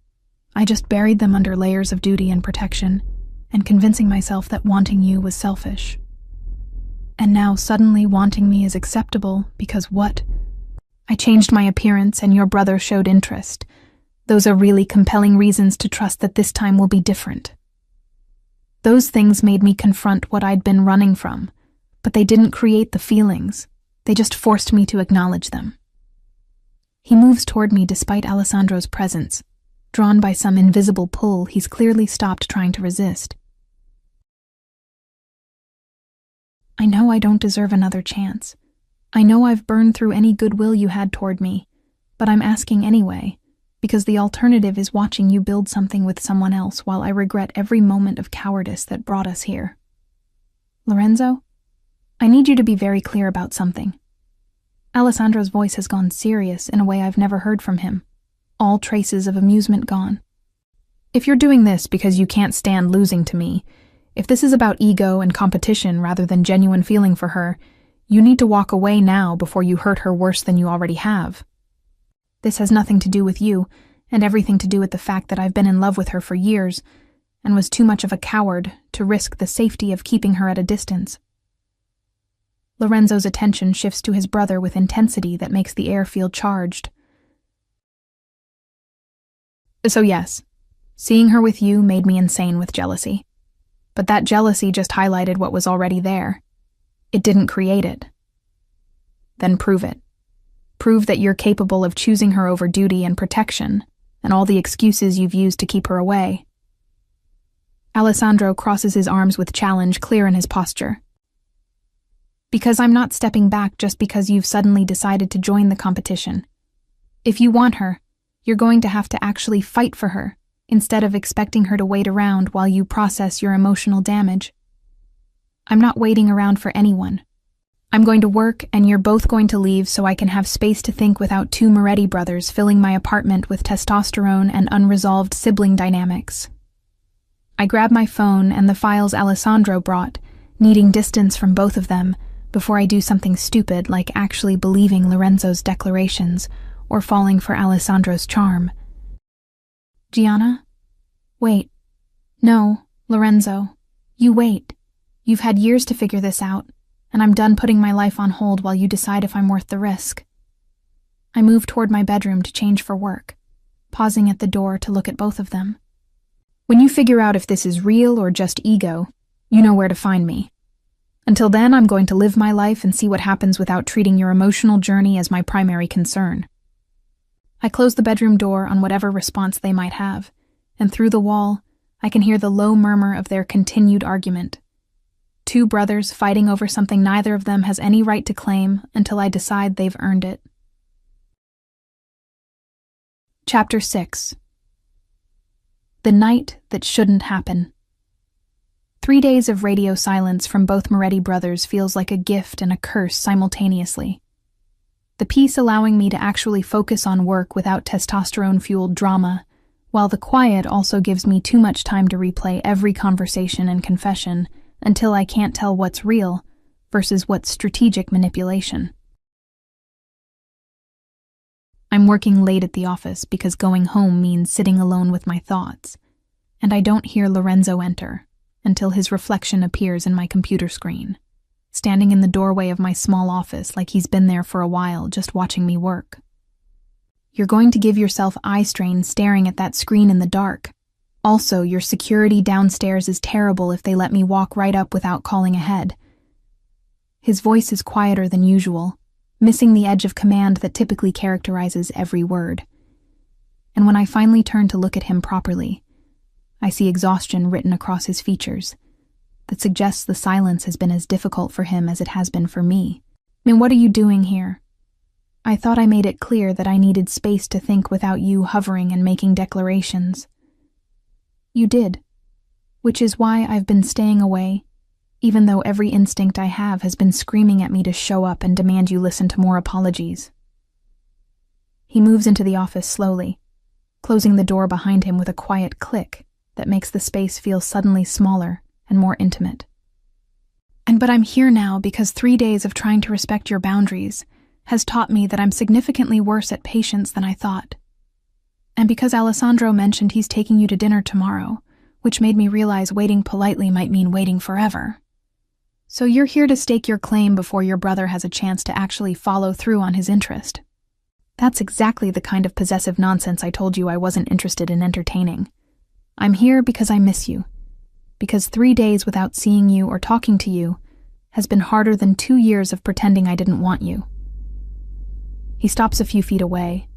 I just buried them under layers of duty and protection, and convincing myself that wanting you was selfish. And now suddenly wanting me is acceptable because what? I changed my appearance and your brother showed interest. Those are really compelling reasons to trust that this time will be different. Those things made me confront what I'd been running from, but they didn't create the feelings. They just forced me to acknowledge them. He moves toward me despite Alessandro's presence. Drawn by some invisible pull, he's clearly stopped trying to resist. I know I don't deserve another chance. I know I've burned through any goodwill you had toward me, but I'm asking anyway, because the alternative is watching you build something with someone else while I regret every moment of cowardice that brought us here. Lorenzo, I need you to be very clear about something. Alessandro's voice has gone serious in a way I've never heard from him, all traces of amusement gone. If you're doing this because you can't stand losing to me, if this is about ego and competition rather than genuine feeling for her, you need to walk away now before you hurt her worse than you already have. This has nothing to do with you, and everything to do with the fact that I've been in love with her for years, and was too much of a coward to risk the safety of keeping her at a distance. Lorenzo's attention shifts to his brother with intensity that makes the air feel charged. So yes, seeing her with you made me insane with jealousy. But that jealousy just highlighted what was already there. It didn't create it. Then prove it. Prove that you're capable of choosing her over duty and protection, and all the excuses you've used to keep her away. Alessandro crosses his arms with challenge clear in his posture. Because I'm not stepping back just because you've suddenly decided to join the competition. If you want her, you're going to have to actually fight for her, instead of expecting her to wait around while you process your emotional damage. I'm not waiting around for anyone. I'm going to work, and you're both going to leave so I can have space to think without two Moretti brothers filling my apartment with testosterone and unresolved sibling dynamics. I grab my phone and the files Alessandro brought, needing distance from both of them before I do something stupid like actually believing Lorenzo's declarations or falling for Alessandro's charm. Gianna? Wait. No, Lorenzo. You wait. You've had years to figure this out, and I'm done putting my life on hold while you decide if I'm worth the risk. I move toward my bedroom to change for work, pausing at the door to look at both of them. When you figure out if this is real or just ego, you know where to find me. Until then, I'm going to live my life and see what happens without treating your emotional journey as my primary concern. I close the bedroom door on whatever response they might have, and through the wall, I can hear the low murmur of their continued argument. Two brothers fighting over something neither of them has any right to claim until I decide they've earned it. Chapter 6. The Night That Shouldn't Happen. 3 days of radio silence from both Moretti brothers feels like a gift and a curse simultaneously. The peace allowing me to actually focus on work without testosterone-fueled drama, while the quiet also gives me too much time to replay every conversation and confession until I can't tell what's real versus what's strategic manipulation. I'm working late at the office because going home means sitting alone with my thoughts, and I don't hear Lorenzo enter until his reflection appears in my computer screen, standing in the doorway of my small office like he's been there for a while just watching me work. You're going to give yourself eye strain staring at that screen in the dark. Also, your security downstairs is terrible if they let me walk right up without calling ahead. His voice is quieter than usual, missing the edge of command that typically characterizes every word. And when I finally turn to look at him properly, I see exhaustion written across his features that suggests the silence has been as difficult for him as it has been for me. What are you doing here? I thought I made it clear that I needed space to think without you hovering and making declarations. You did, which is why I've been staying away, even though every instinct I have has been screaming at me to show up and demand you listen to more apologies. He moves into the office slowly, closing the door behind him with a quiet click that makes the space feel suddenly smaller and more intimate. But I'm here now because 3 days of trying to respect your boundaries has taught me that I'm significantly worse at patience than I thought. And because Alessandro mentioned he's taking you to dinner tomorrow, which made me realize waiting politely might mean waiting forever. So you're here to stake your claim before your brother has a chance to actually follow through on his interest. That's exactly the kind of possessive nonsense I told you I wasn't interested in entertaining. I'm here because I miss you. Because 3 days without seeing you or talking to you has been harder than 2 years of pretending I didn't want you. He stops a few feet away,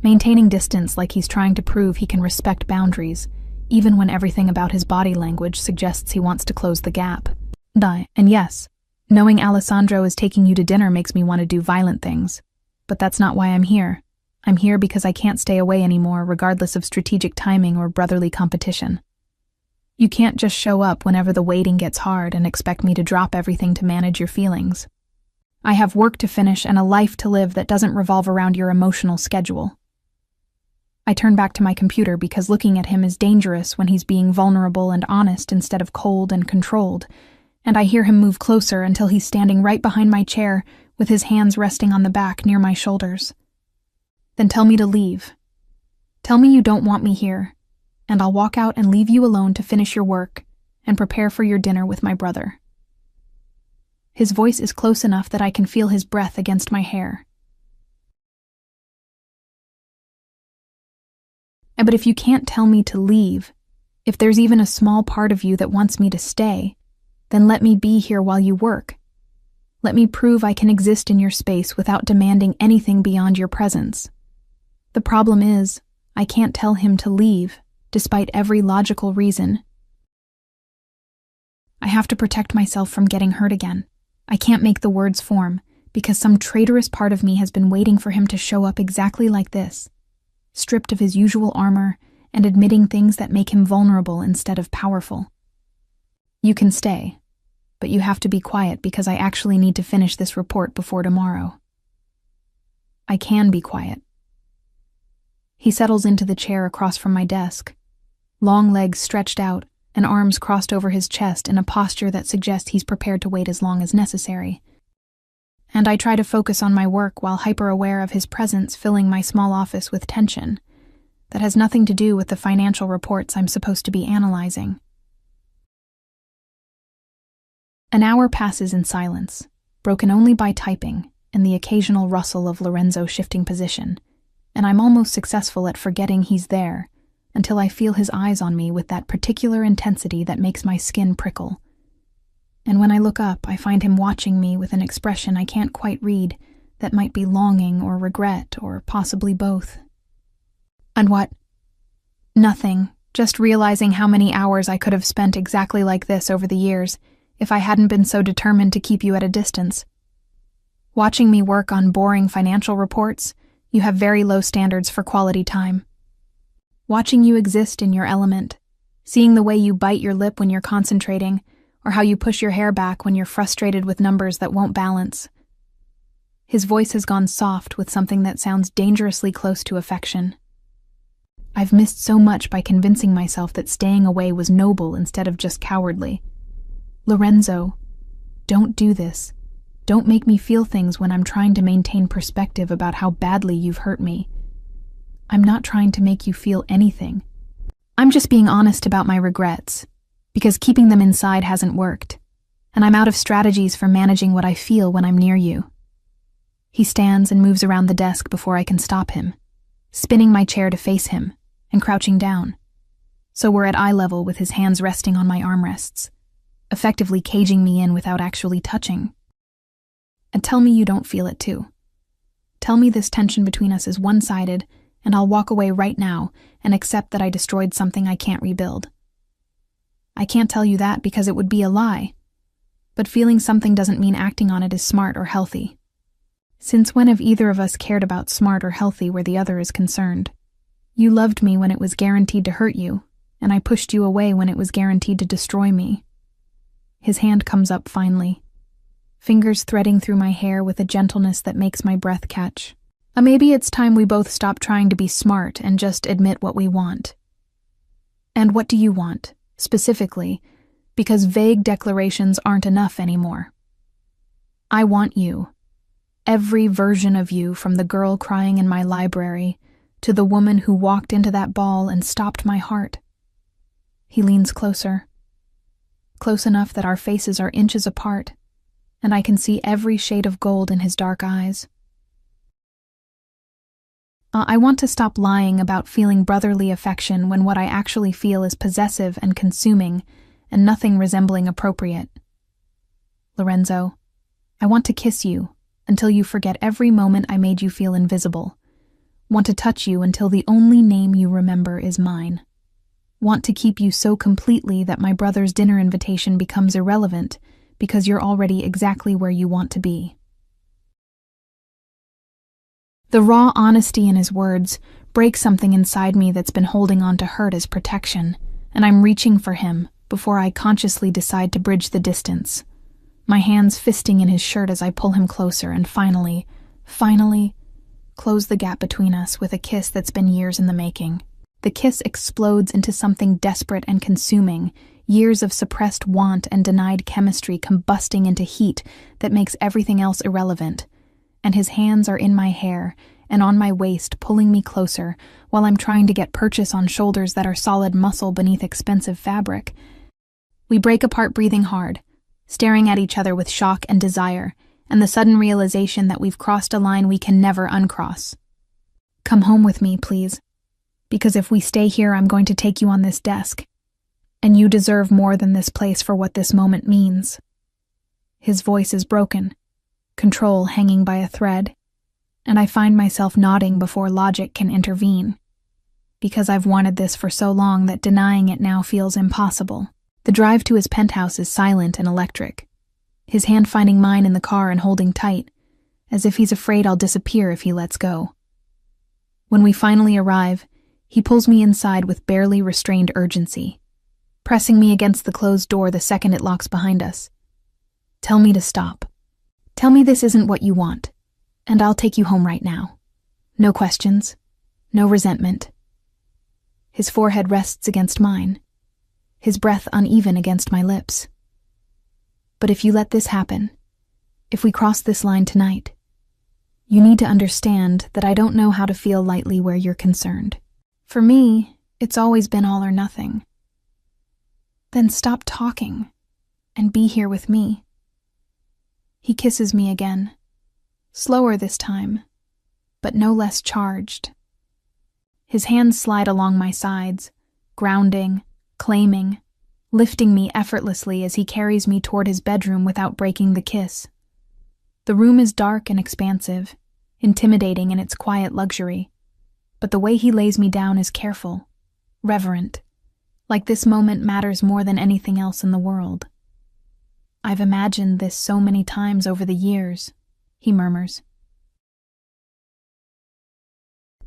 maintaining distance like he's trying to prove he can respect boundaries, even when everything about his body language suggests he wants to close the gap. And yes, knowing Alessandro is taking you to dinner makes me want to do violent things, but that's not why I'm here. I'm here because I can't stay away anymore, regardless of strategic timing or brotherly competition. You can't just show up whenever the waiting gets hard and expect me to drop everything to manage your feelings. I have work to finish and a life to live that doesn't revolve around your emotional schedule. I turn back to my computer because looking at him is dangerous when he's being vulnerable and honest instead of cold and controlled, and I hear him move closer until he's standing right behind my chair with his hands resting on the back near my shoulders. Then tell me to leave. Tell me you don't want me here, and I'll walk out and leave you alone to finish your work and prepare for your dinner with my brother. His voice is close enough that I can feel his breath against my hair. But if you can't tell me to leave, if there's even a small part of you that wants me to stay, then let me be here while you work. Let me prove I can exist in your space without demanding anything beyond your presence. The problem is, I can't tell him to leave, despite every logical reason. I have to protect myself from getting hurt again, I can't make the words form, because some traitorous part of me has been waiting for him to show up exactly like this, stripped of his usual armor and admitting things that make him vulnerable instead of powerful. You can stay, but you have to be quiet because I actually need to finish this report before tomorrow. I can be quiet. He settles into the chair across from my desk, long legs stretched out and arms crossed over his chest in a posture that suggests he's prepared to wait as long as necessary. And I try to focus on my work while hyper-aware of his presence filling my small office with tension that has nothing to do with the financial reports I'm supposed to be analyzing. An hour passes in silence, broken only by typing and the occasional rustle of Lorenzo shifting position, and I'm almost successful at forgetting he's there until I feel his eyes on me with that particular intensity that makes my skin prickle. And when I look up, I find him watching me with an expression I can't quite read that might be longing or regret or possibly both. And what? Nothing, just realizing how many hours I could have spent exactly like this over the years if I hadn't been so determined to keep you at a distance. Watching me work on boring financial reports, you have very low standards for quality time. Watching you exist in your element, seeing the way you bite your lip when you're concentrating, or how you push your hair back when you're frustrated with numbers that won't balance. His voice has gone soft with something that sounds dangerously close to affection. I've missed so much by convincing myself that staying away was noble instead of just cowardly. Lorenzo, don't do this. Don't make me feel things when I'm trying to maintain perspective about how badly you've hurt me. I'm not trying to make you feel anything. I'm just being honest about my regrets, because keeping them inside hasn't worked, and I'm out of strategies for managing what I feel when I'm near you. He stands and moves around the desk before I can stop him, spinning my chair to face him and crouching down, so we're at eye level with his hands resting on my armrests, effectively caging me in without actually touching. And tell me you don't feel it too. Tell me this tension between us is one-sided, and I'll walk away right now and accept that I destroyed something I can't rebuild. I can't tell you that because it would be a lie, but feeling something doesn't mean acting on it is smart or healthy. Since when have either of us cared about smart or healthy where the other is concerned? You loved me when it was guaranteed to hurt you, and I pushed you away when it was guaranteed to destroy me. His hand comes up finally, fingers threading through my hair with a gentleness that makes my breath catch. Maybe it's time we both stop trying to be smart and just admit what we want. And what do you want, specifically, because vague declarations aren't enough anymore. I want you. Every version of you, from the girl crying in my library to the woman who walked into that ball and stopped my heart. He leans closer, close enough that our faces are inches apart, and I can see every shade of gold in his dark eyes. I want to stop lying about feeling brotherly affection when what I actually feel is possessive and consuming and nothing resembling appropriate. Lorenzo, I want to kiss you until you forget every moment I made you feel invisible. Want to touch you until the only name you remember is mine. Want to keep you so completely that my brother's dinner invitation becomes irrelevant because you're already exactly where you want to be. The raw honesty in his words breaks something inside me that's been holding on to hurt as protection, and I'm reaching for him before I consciously decide to bridge the distance. My hands fisting in his shirt as I pull him closer and finally, close the gap between us with a kiss that's been years in the making. The kiss explodes into something desperate and consuming, years of suppressed want and denied chemistry combusting into heat that makes everything else irrelevant. And his hands are in my hair and on my waist, pulling me closer while I'm trying to get purchase on shoulders that are solid muscle beneath expensive fabric. We break apart breathing hard, staring at each other with shock and desire, and the sudden realization that we've crossed a line we can never uncross. Come home with me, please, because if we stay here, I'm going to take you on this desk, and you deserve more than this place for what this moment means. His voice is broken, control hanging by a thread, and I find myself nodding before logic can intervene, because I've wanted this for so long that denying it now feels impossible. The drive to his penthouse is silent and electric. his hand finding mine in the car and holding tight, as if he's afraid I'll disappear if he lets go. When we finally arrive, he pulls me inside with barely restrained urgency, pressing me against the closed door the second it locks behind us. Tell me to stop. Tell me this isn't what you want, and I'll take you home right now. No questions, no resentment. His forehead rests against mine, his breath uneven against my lips. But if you let this happen, if we cross this line tonight, you need to understand that I don't know how to feel lightly where you're concerned. For me, it's always been all or nothing. Then stop talking and be here with me. He kisses me again, slower this time, but no less charged. His hands slide along my sides, grounding, claiming, lifting me effortlessly as he carries me toward his bedroom without breaking the kiss. The room is dark and expansive, intimidating in its quiet luxury, but the way he lays me down is careful, reverent, like this moment matters more than anything else in the world. I've imagined this so many times over the years, he murmurs.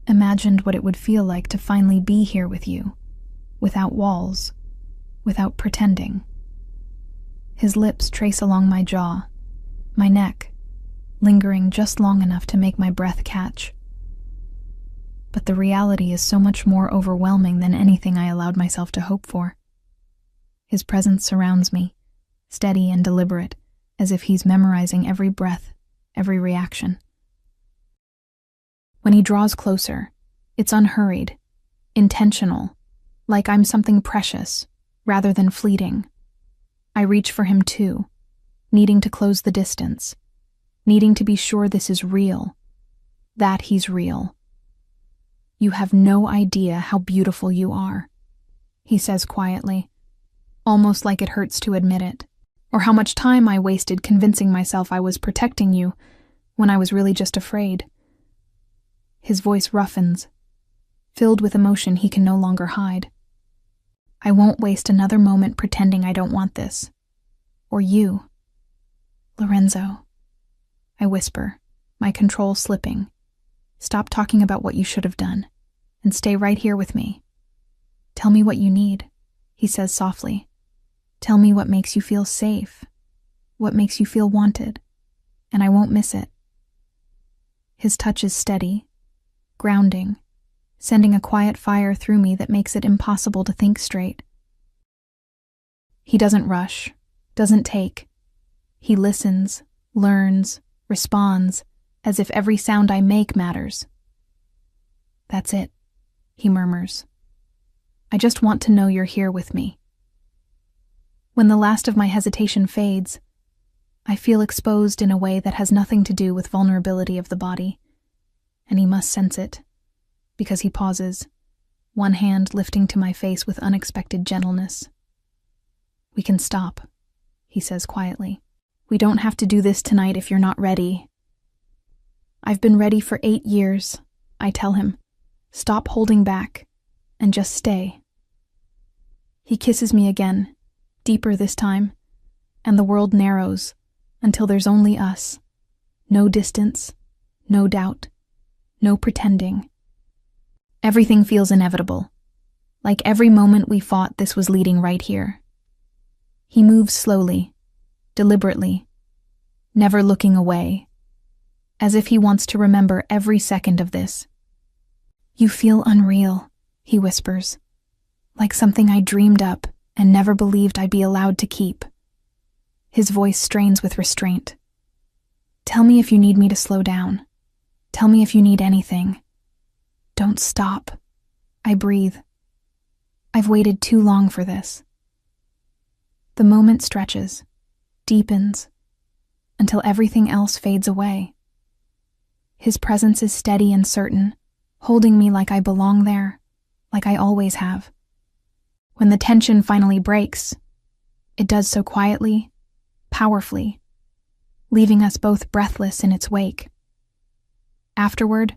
Imagined what it would feel like to finally be here with you, without walls, without pretending. His lips trace along my jaw, my neck, lingering just long enough to make my breath catch. But the reality is so much more overwhelming than anything I allowed myself to hope for. His presence surrounds me, steady and deliberate, as if he's memorizing every breath, every reaction. When he draws closer, it's unhurried, intentional, like I'm something precious, rather than fleeting. I reach for him too, needing to close the distance, needing to be sure this is real, that he's real. You have no idea how beautiful you are, he says quietly, almost like it hurts to admit it, or how much time I wasted convincing myself I was protecting you when I was really just afraid. His voice roughens, filled with emotion he can no longer hide. I won't waste another moment pretending I don't want this. Or you. Lorenzo, I whisper, my control slipping. Stop talking about what you should have done, and stay right here with me. Tell me what you need, he says softly. Tell me what makes you feel safe, what makes you feel wanted, and I won't miss it. His touch is steady, grounding, sending a quiet fire through me that makes it impossible to think straight. He doesn't rush, doesn't take. He listens, learns, responds, as if every sound I make matters. That's it, he murmurs. I just want to know you're here with me. When the last of my hesitation fades, I feel exposed in a way that has nothing to do with vulnerability of the body, and he must sense it, because he pauses, one hand lifting to my face with unexpected gentleness. We can stop, he says quietly. We don't have to do this tonight if you're not ready. I've been ready for 8 years, I tell him. Stop holding back, and just stay. He kisses me again, deeper this time, and the world narrows until there's only us. No distance, no doubt, no pretending. Everything feels inevitable, like every moment we fought this was leading right here. He moves slowly, deliberately, never looking away, as if he wants to remember every second of this. You feel unreal, he whispers, like something I dreamed up and never believed I'd be allowed to keep. His voice strains with restraint. Tell me if you need me to slow down. Tell me if you need anything. Don't stop. I breathe. I've waited too long for this. The moment stretches, deepens, until everything else fades away. His presence is steady and certain, holding me like I belong there, like I always have. When the tension finally breaks, it does so quietly, powerfully, leaving us both breathless in its wake. Afterward,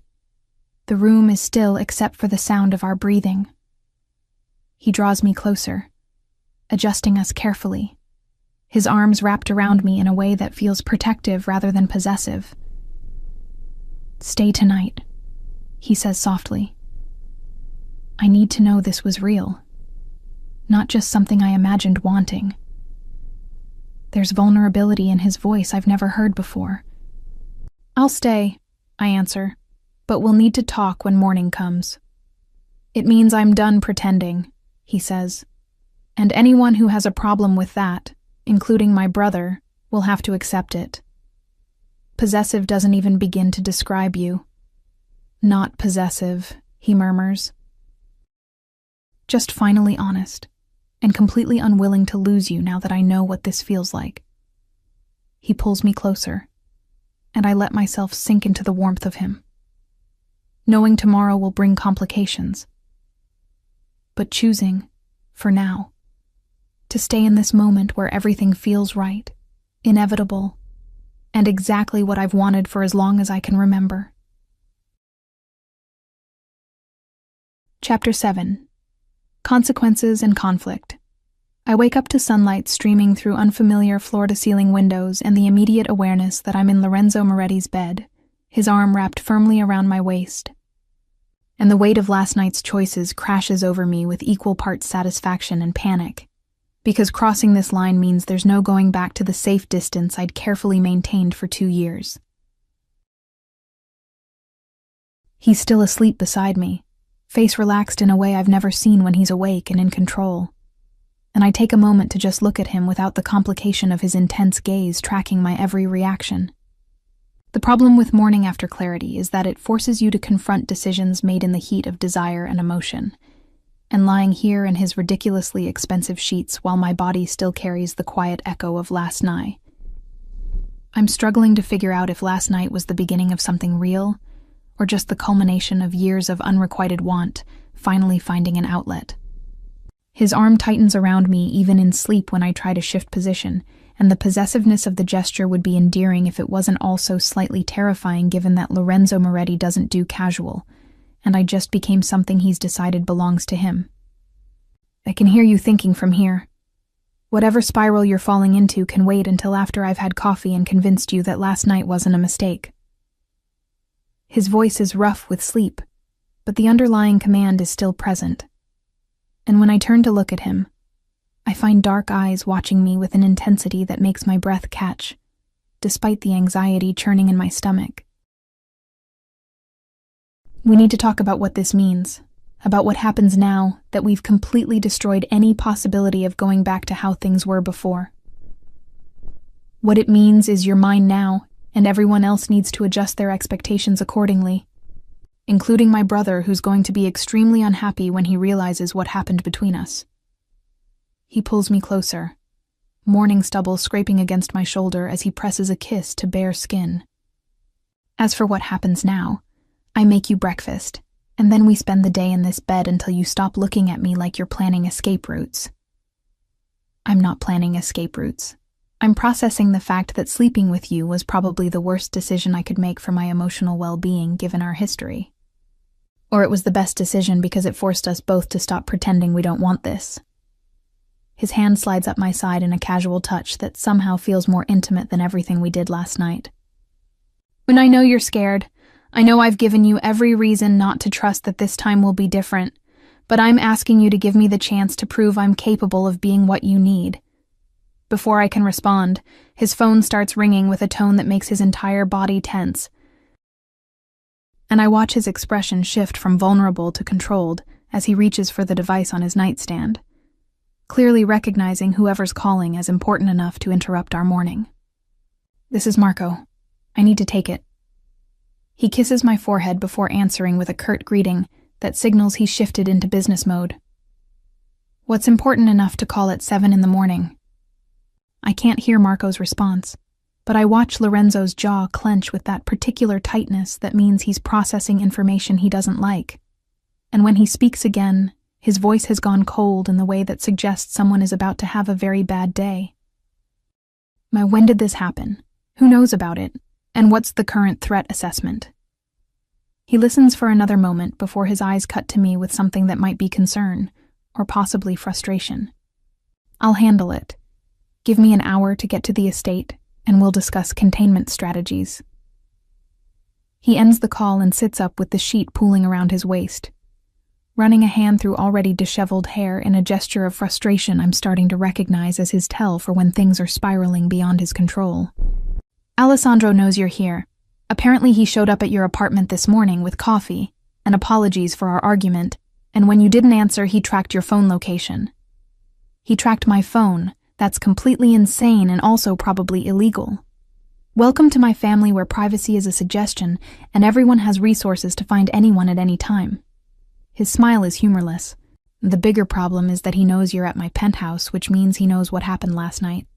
the room is still except for the sound of our breathing. He draws me closer, adjusting us carefully, his arms wrapped around me in a way that feels protective rather than possessive. "Stay tonight," he says softly. I need to know this was real, not just something I imagined wanting. There's vulnerability in his voice I've never heard before. "I'll stay," I answer, "but we'll need to talk when morning comes." "It means I'm done pretending," he says, "and anyone who has a problem with that, including my brother, will have to accept it. Possessive doesn't even begin to describe you." "Not possessive," he murmurs. "Just finally honest, and completely unwilling to lose you now that I know what this feels like." He pulls me closer, and I let myself sink into the warmth of him, knowing tomorrow will bring complications, but choosing, for now, to stay in this moment where everything feels right, inevitable, and exactly what I've wanted for as long as I can remember. Chapter 7. Consequences and Conflict. I wake up to sunlight streaming through unfamiliar floor-to-ceiling windows and the immediate awareness that I'm in Lorenzo Moretti's bed, his arm wrapped firmly around my waist. And the weight of last night's choices crashes over me with equal parts satisfaction and panic, because crossing this line means there's no going back to the safe distance I'd carefully maintained for 2 years. He's still asleep beside me, face relaxed in a way I've never seen when he's awake and in control. And I take a moment to just look at him without the complication of his intense gaze tracking my every reaction. The problem with mourning after clarity is that it forces you to confront decisions made in the heat of desire and emotion. And lying here in his ridiculously expensive sheets while my body still carries the quiet echo of last night, I'm struggling to figure out if last night was the beginning of something real, or just the culmination of years of unrequited want, finally finding an outlet. His arm tightens around me even in sleep when I try to shift position, and the possessiveness of the gesture would be endearing if it wasn't also slightly terrifying given that Lorenzo Moretti doesn't do casual, and I just became something he's decided belongs to him. I can hear you thinking from here. Whatever spiral you're falling into can wait until after I've had coffee and convinced you that last night wasn't a mistake. His voice is rough with sleep, but the underlying command is still present. And when I turn to look at him, I find dark eyes watching me with an intensity that makes my breath catch, despite the anxiety churning in my stomach. We need to talk about what this means, about what happens now that we've completely destroyed any possibility of going back to how things were before. What it means is you're mine now, and everyone else needs to adjust their expectations accordingly, including my brother, who's going to be extremely unhappy when he realizes what happened between us. He pulls me closer, morning stubble scraping against my shoulder as he presses a kiss to bare skin. As for what happens now, I make you breakfast, and then we spend the day in this bed until you stop looking at me like you're planning escape routes. I'm not planning escape routes. I'm processing the fact that sleeping with you was probably the worst decision I could make for my emotional well-being given our history. Or it was the best decision because it forced us both to stop pretending we don't want this. His hand slides up my side in a casual touch that somehow feels more intimate than everything we did last night. "When I know you're scared, I know I've given you every reason not to trust that this time will be different, but I'm asking you to give me the chance to prove I'm capable of being what you need." Before I can respond, his phone starts ringing with a tone that makes his entire body tense, and I watch his expression shift from vulnerable to controlled as he reaches for the device on his nightstand, clearly recognizing whoever's calling as important enough to interrupt our morning. "This is Marco. I need to take it." He kisses my forehead before answering with a curt greeting that signals he's shifted into business mode. "What's important enough to call at 7 in the morning?" I can't hear Marco's response, but I watch Lorenzo's jaw clench with that particular tightness that means he's processing information he doesn't like. And when he speaks again, his voice has gone cold in the way that suggests someone is about to have a very bad day. When did this happen? Who knows about it? And what's the current threat assessment? He listens for another moment before his eyes cut to me with something that might be concern, or possibly frustration. "I'll handle it. Give me an hour to get to the estate, and we'll discuss containment strategies. He ends the call and sits up with the sheet pooling around his waist. Running a hand through already disheveled hair in a gesture of frustration I'm starting to recognize as his tell for when things are spiraling beyond his control. Alessandro knows you're here. Apparently he showed up at your apartment this morning with coffee, and apologies for our argument, and when you didn't answer, he tracked your phone location. He tracked my phone. That's completely insane and also probably illegal. Welcome to my family where privacy is a suggestion and everyone has resources to find anyone at any time. His smile is humorless. The bigger problem is that he knows you're at my penthouse, which means he knows what happened last night.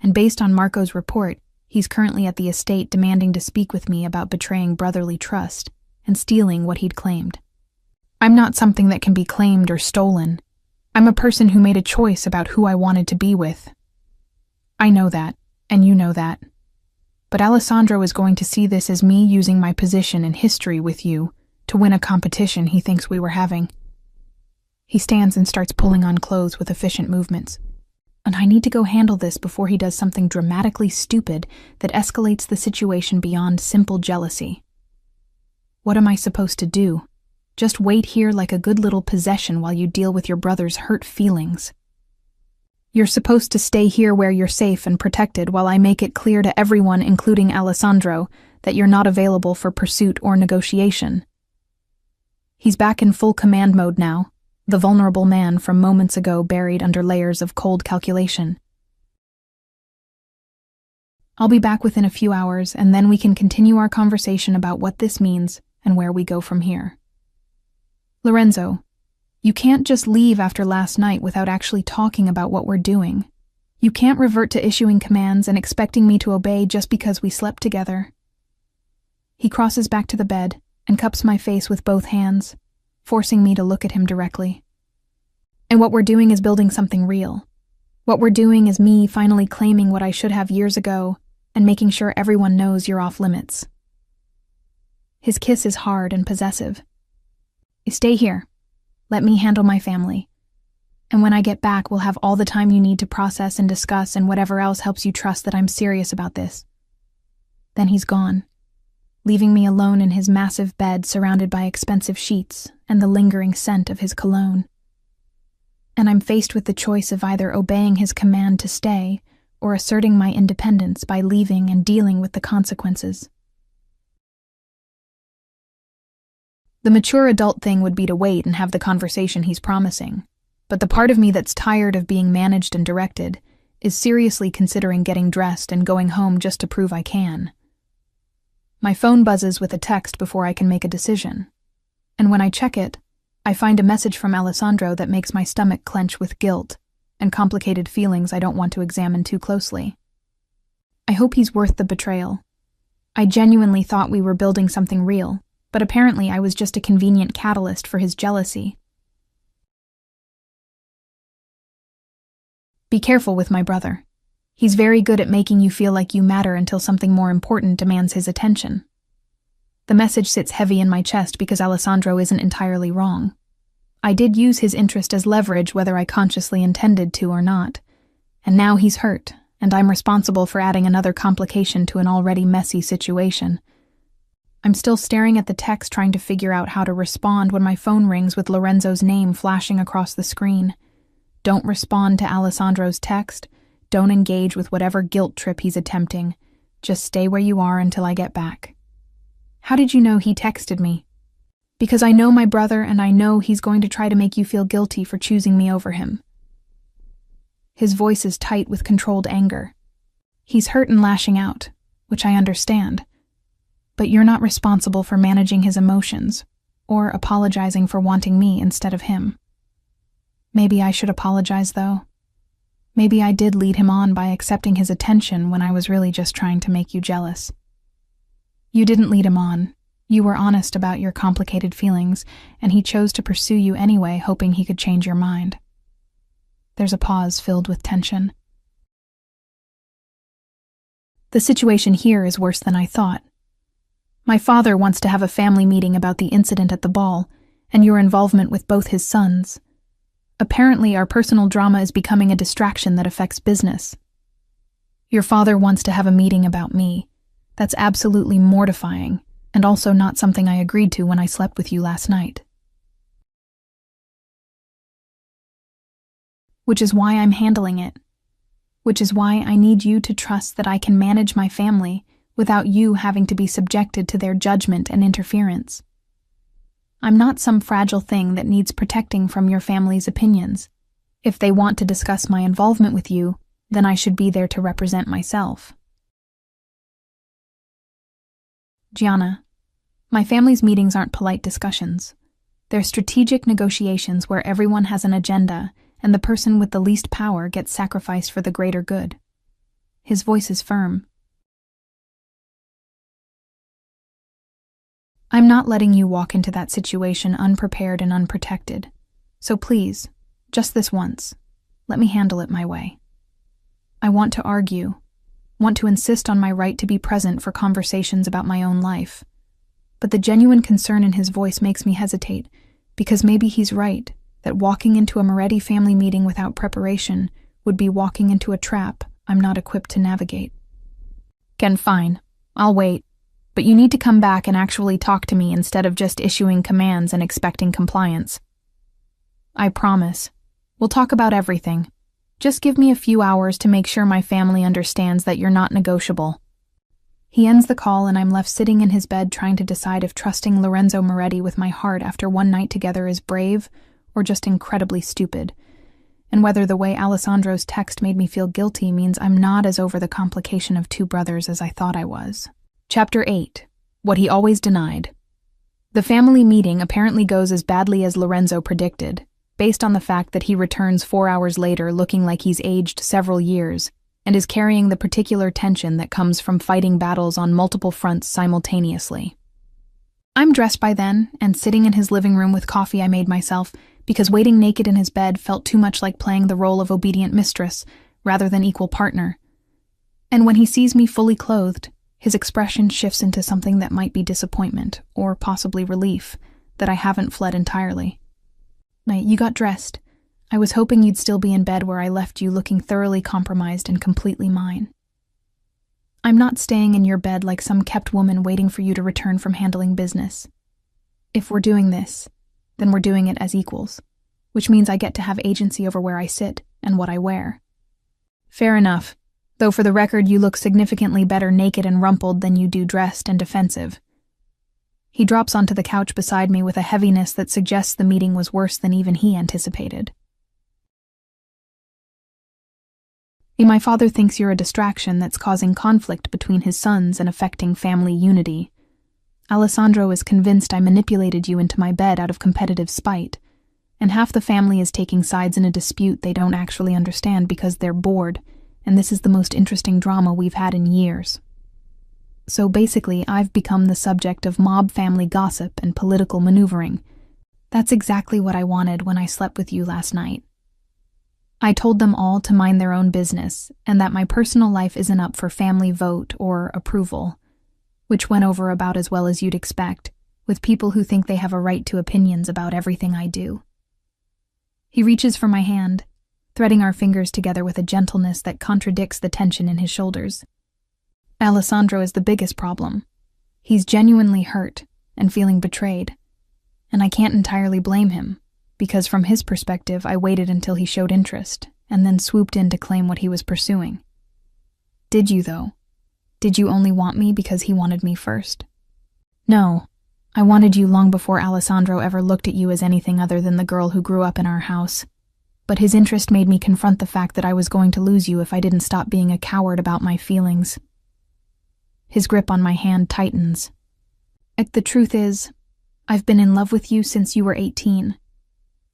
And based on Marco's report, he's currently at the estate demanding to speak with me about betraying brotherly trust and stealing what he'd claimed. I'm not something that can be claimed or stolen. I'm a person who made a choice about who I wanted to be with. I know that, and you know that. But Alessandro is going to see this as me using my position in history with you to win a competition he thinks we were having. He stands and starts pulling on clothes with efficient movements. And I need to go handle this before he does something dramatically stupid that escalates the situation beyond simple jealousy. What am I supposed to do? Just wait here like a good little possession while you deal with your brother's hurt feelings? You're supposed to stay here where you're safe and protected while I make it clear to everyone, including Alessandro, that you're not available for pursuit or negotiation. He's back in full command mode now, the vulnerable man from moments ago buried under layers of cold calculation. I'll be back within a few hours, and then we can continue our conversation about what this means and where we go from here. Lorenzo, you can't just leave after last night without actually talking about what we're doing. You can't revert to issuing commands and expecting me to obey just because we slept together. He crosses back to the bed and cups my face with both hands, forcing me to look at him directly. And what we're doing is building something real. What we're doing is me finally claiming what I should have years ago and making sure everyone knows you're off limits. His kiss is hard and possessive. Stay here. Let me handle my family. And when I get back, we'll have all the time you need to process and discuss and whatever else helps you trust that I'm serious about this. Then he's gone, leaving me alone in his massive bed surrounded by expensive sheets and the lingering scent of his cologne. And I'm faced with the choice of either obeying his command to stay or asserting my independence by leaving and dealing with the consequences. The mature adult thing would be to wait and have the conversation he's promising, but the part of me that's tired of being managed and directed is seriously considering getting dressed and going home just to prove I can. My phone buzzes with a text before I can make a decision, and when I check it, I find a message from Alessandro that makes my stomach clench with guilt and complicated feelings I don't want to examine too closely. I hope he's worth the betrayal. I genuinely thought we were building something real, but apparently I was just a convenient catalyst for his jealousy. Be careful with my brother. He's very good at making you feel like you matter until something more important demands his attention. The message sits heavy in my chest because Alessandro isn't entirely wrong. I did use his interest as leverage whether I consciously intended to or not. And now he's hurt, and I'm responsible for adding another complication to an already messy situation. I'm still staring at the text trying to figure out how to respond when my phone rings with Lorenzo's name flashing across the screen. Don't respond to Alessandro's text. Don't engage with whatever guilt trip he's attempting. Just stay where you are until I get back. How did you know he texted me? Because I know my brother and I know he's going to try to make you feel guilty for choosing me over him. His voice is tight with controlled anger. He's hurt and lashing out, which I understand. But you're not responsible for managing his emotions, or apologizing for wanting me instead of him. Maybe I should apologize, though. Maybe I did lead him on by accepting his attention when I was really just trying to make you jealous. You didn't lead him on. You were honest about your complicated feelings, and he chose to pursue you anyway, hoping he could change your mind. There's a pause filled with tension. The situation here is worse than I thought. My father wants to have a family meeting about the incident at the ball, and your involvement with both his sons. Apparently, our personal drama is becoming a distraction that affects business, Your father wants to have a meeting about me. That's absolutely mortifying, and also not something I agreed to when I slept with you last night. Which is why I'm handling it. Which is why I need you to trust that I can manage my family without you having to be subjected to their judgment and interference. I'm not some fragile thing that needs protecting from your family's opinions. If they want to discuss my involvement with you, then I should be there to represent myself. Gianna, my family's meetings aren't polite discussions. They're strategic negotiations where everyone has an agenda and the person with the least power gets sacrificed for the greater good. His voice is firm. I'm not letting you walk into that situation unprepared and unprotected. So please, just this once, let me handle it my way. I want to argue, want to insist on my right to be present for conversations about my own life. But the genuine concern in his voice makes me hesitate, because maybe he's right, that walking into a Moretti family meeting without preparation would be walking into a trap I'm not equipped to navigate. Ken, fine. I'll wait. But you need to come back and actually talk to me instead of just issuing commands and expecting compliance. I promise. We'll talk about everything. Just give me a few hours to make sure my family understands that you're not negotiable. He ends the call and I'm left sitting in his bed trying to decide if trusting Lorenzo Moretti with my heart after one night together is brave or just incredibly stupid, and whether the way Alessandro's text made me feel guilty means I'm not as over the complication of two brothers as I thought I was. Chapter 8. What he always denied. The family meeting apparently goes as badly as Lorenzo predicted, based on the fact that he returns 4 hours later looking like he's aged several years and is carrying the particular tension that comes from fighting battles on multiple fronts simultaneously. I'm dressed by then and sitting in his living room with coffee I made myself because waiting naked in his bed felt too much like playing the role of obedient mistress rather than equal partner. And when he sees me fully clothed, his expression shifts into something that might be disappointment or possibly relief that I haven't fled entirely. You got dressed. I was hoping you'd still be in bed where I left you looking thoroughly compromised and completely mine. I'm not staying in your bed like some kept woman waiting for you to return from handling business. If we're doing this, then we're doing it as equals, which means I get to have agency over where I sit and what I wear. Fair enough, though for the record you look significantly better naked and rumpled than you do dressed and defensive. He drops onto the couch beside me with a heaviness that suggests the meeting was worse than even he anticipated. My father thinks you're a distraction that's causing conflict between his sons and affecting family unity. Alessandro is convinced I manipulated you into my bed out of competitive spite, and half the family is taking sides in a dispute they don't actually understand because they're bored, and this is the most interesting drama we've had in years. So basically, I've become the subject of mob family gossip and political maneuvering. That's exactly what I wanted when I slept with you last night. I told them all to mind their own business and that my personal life isn't up for family vote or approval, which went over about as well as you'd expect, with people who think they have a right to opinions about everything I do. He reaches for my hand, threading our fingers together with a gentleness that contradicts the tension in his shoulders. Alessandro is the biggest problem. He's genuinely hurt and feeling betrayed, and I can't entirely blame him, because from his perspective I waited until he showed interest, and then swooped in to claim what he was pursuing. Did you, though? Did you only want me because he wanted me first? No, I wanted you long before Alessandro ever looked at you as anything other than the girl who grew up in our house. But his interest made me confront the fact that I was going to lose you if I didn't stop being a coward about my feelings. His grip on my hand tightens. The truth is, I've been in love with you since you were 18.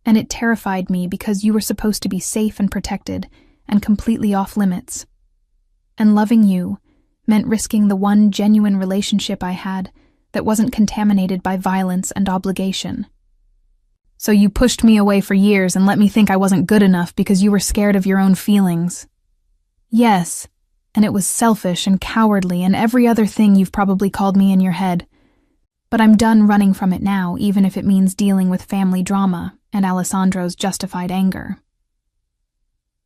And it terrified me because you were supposed to be safe and protected and completely off limits. And loving you meant risking the one genuine relationship I had that wasn't contaminated by violence and obligation. So you pushed me away for years and let me think I wasn't good enough because you were scared of your own feelings. Yes, and it was selfish and cowardly and every other thing you've probably called me in your head. But I'm done running from it now, even if it means dealing with family drama and Alessandro's justified anger.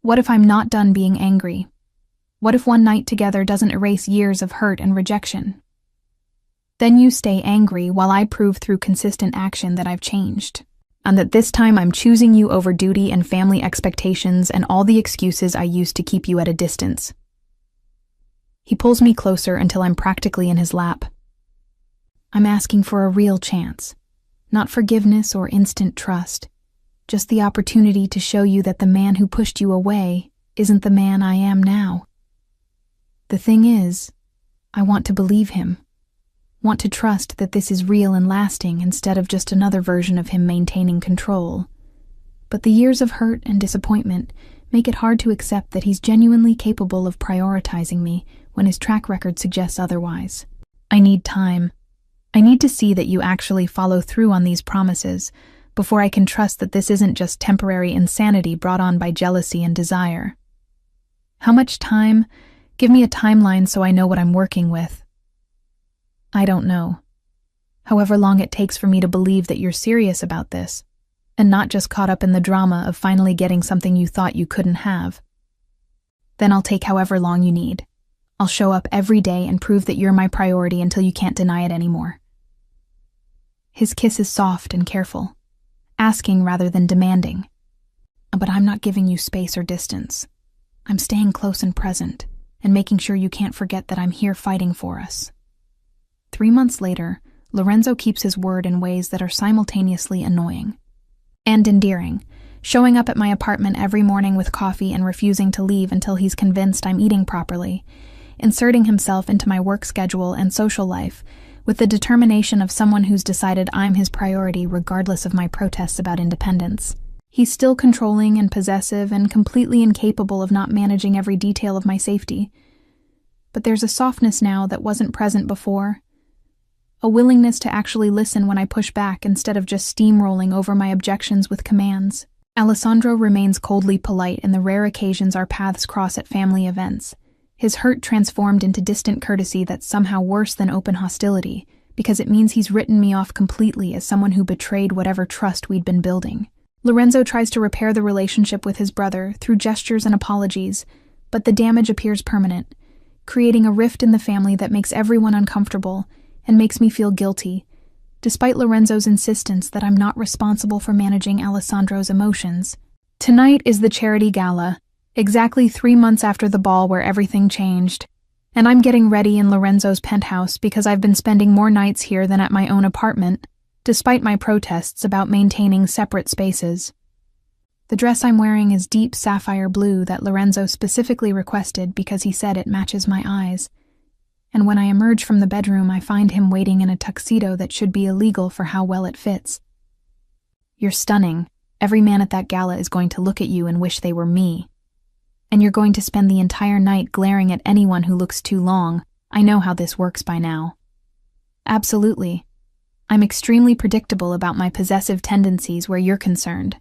What if I'm not done being angry? What if one night together doesn't erase years of hurt and rejection? Then you stay angry while I prove through consistent action that I've changed, and that this time I'm choosing you over duty and family expectations and all the excuses I used to keep you at a distance. He pulls me closer until I'm practically in his lap. I'm asking for a real chance, not forgiveness or instant trust, just the opportunity to show you that the man who pushed you away isn't the man I am now. The thing is, I want to believe him. Want to trust that this is real and lasting instead of just another version of him maintaining control. But the years of hurt and disappointment make it hard to accept that he's genuinely capable of prioritizing me when his track record suggests otherwise. I need time. I need to see that you actually follow through on these promises before I can trust that this isn't just temporary insanity brought on by jealousy and desire. How much time? Give me a timeline so I know what I'm working with. I don't know. However long it takes for me to believe that you're serious about this, and not just caught up in the drama of finally getting something you thought you couldn't have. Then I'll take however long you need. I'll show up every day and prove that you're my priority until you can't deny it anymore. His kiss is soft and careful, asking rather than demanding. But I'm not giving you space or distance. I'm staying close and present, and making sure you can't forget that I'm here fighting for us. 3 months later, Lorenzo keeps his word in ways that are simultaneously annoying and endearing, showing up at my apartment every morning with coffee and refusing to leave until he's convinced I'm eating properly, inserting himself into my work schedule and social life with the determination of someone who's decided I'm his priority regardless of my protests about independence. He's still controlling and possessive and completely incapable of not managing every detail of my safety. But there's a softness now that wasn't present before. A willingness to actually listen when I push back instead of just steamrolling over my objections with commands. Alessandro remains coldly polite in the rare occasions our paths cross at family events, his hurt transformed into distant courtesy that's somehow worse than open hostility, because it means he's written me off completely as someone who betrayed whatever trust we'd been building. Lorenzo tries to repair the relationship with his brother through gestures and apologies, but the damage appears permanent, creating a rift in the family that makes everyone uncomfortable and makes me feel guilty, despite Lorenzo's insistence that I'm not responsible for managing Alessandro's emotions. Tonight is the charity gala, exactly 3 months after the ball where everything changed, and I'm getting ready in Lorenzo's penthouse because I've been spending more nights here than at my own apartment, despite my protests about maintaining separate spaces. The dress I'm wearing is deep sapphire blue that Lorenzo specifically requested because he said it matches my eyes. And when I emerge from the bedroom, I find him waiting in a tuxedo that should be illegal for how well it fits. You're stunning. Every man at that gala is going to look at you and wish they were me. And you're going to spend the entire night glaring at anyone who looks too long. I know how this works by now. Absolutely. I'm extremely predictable about my possessive tendencies where you're concerned.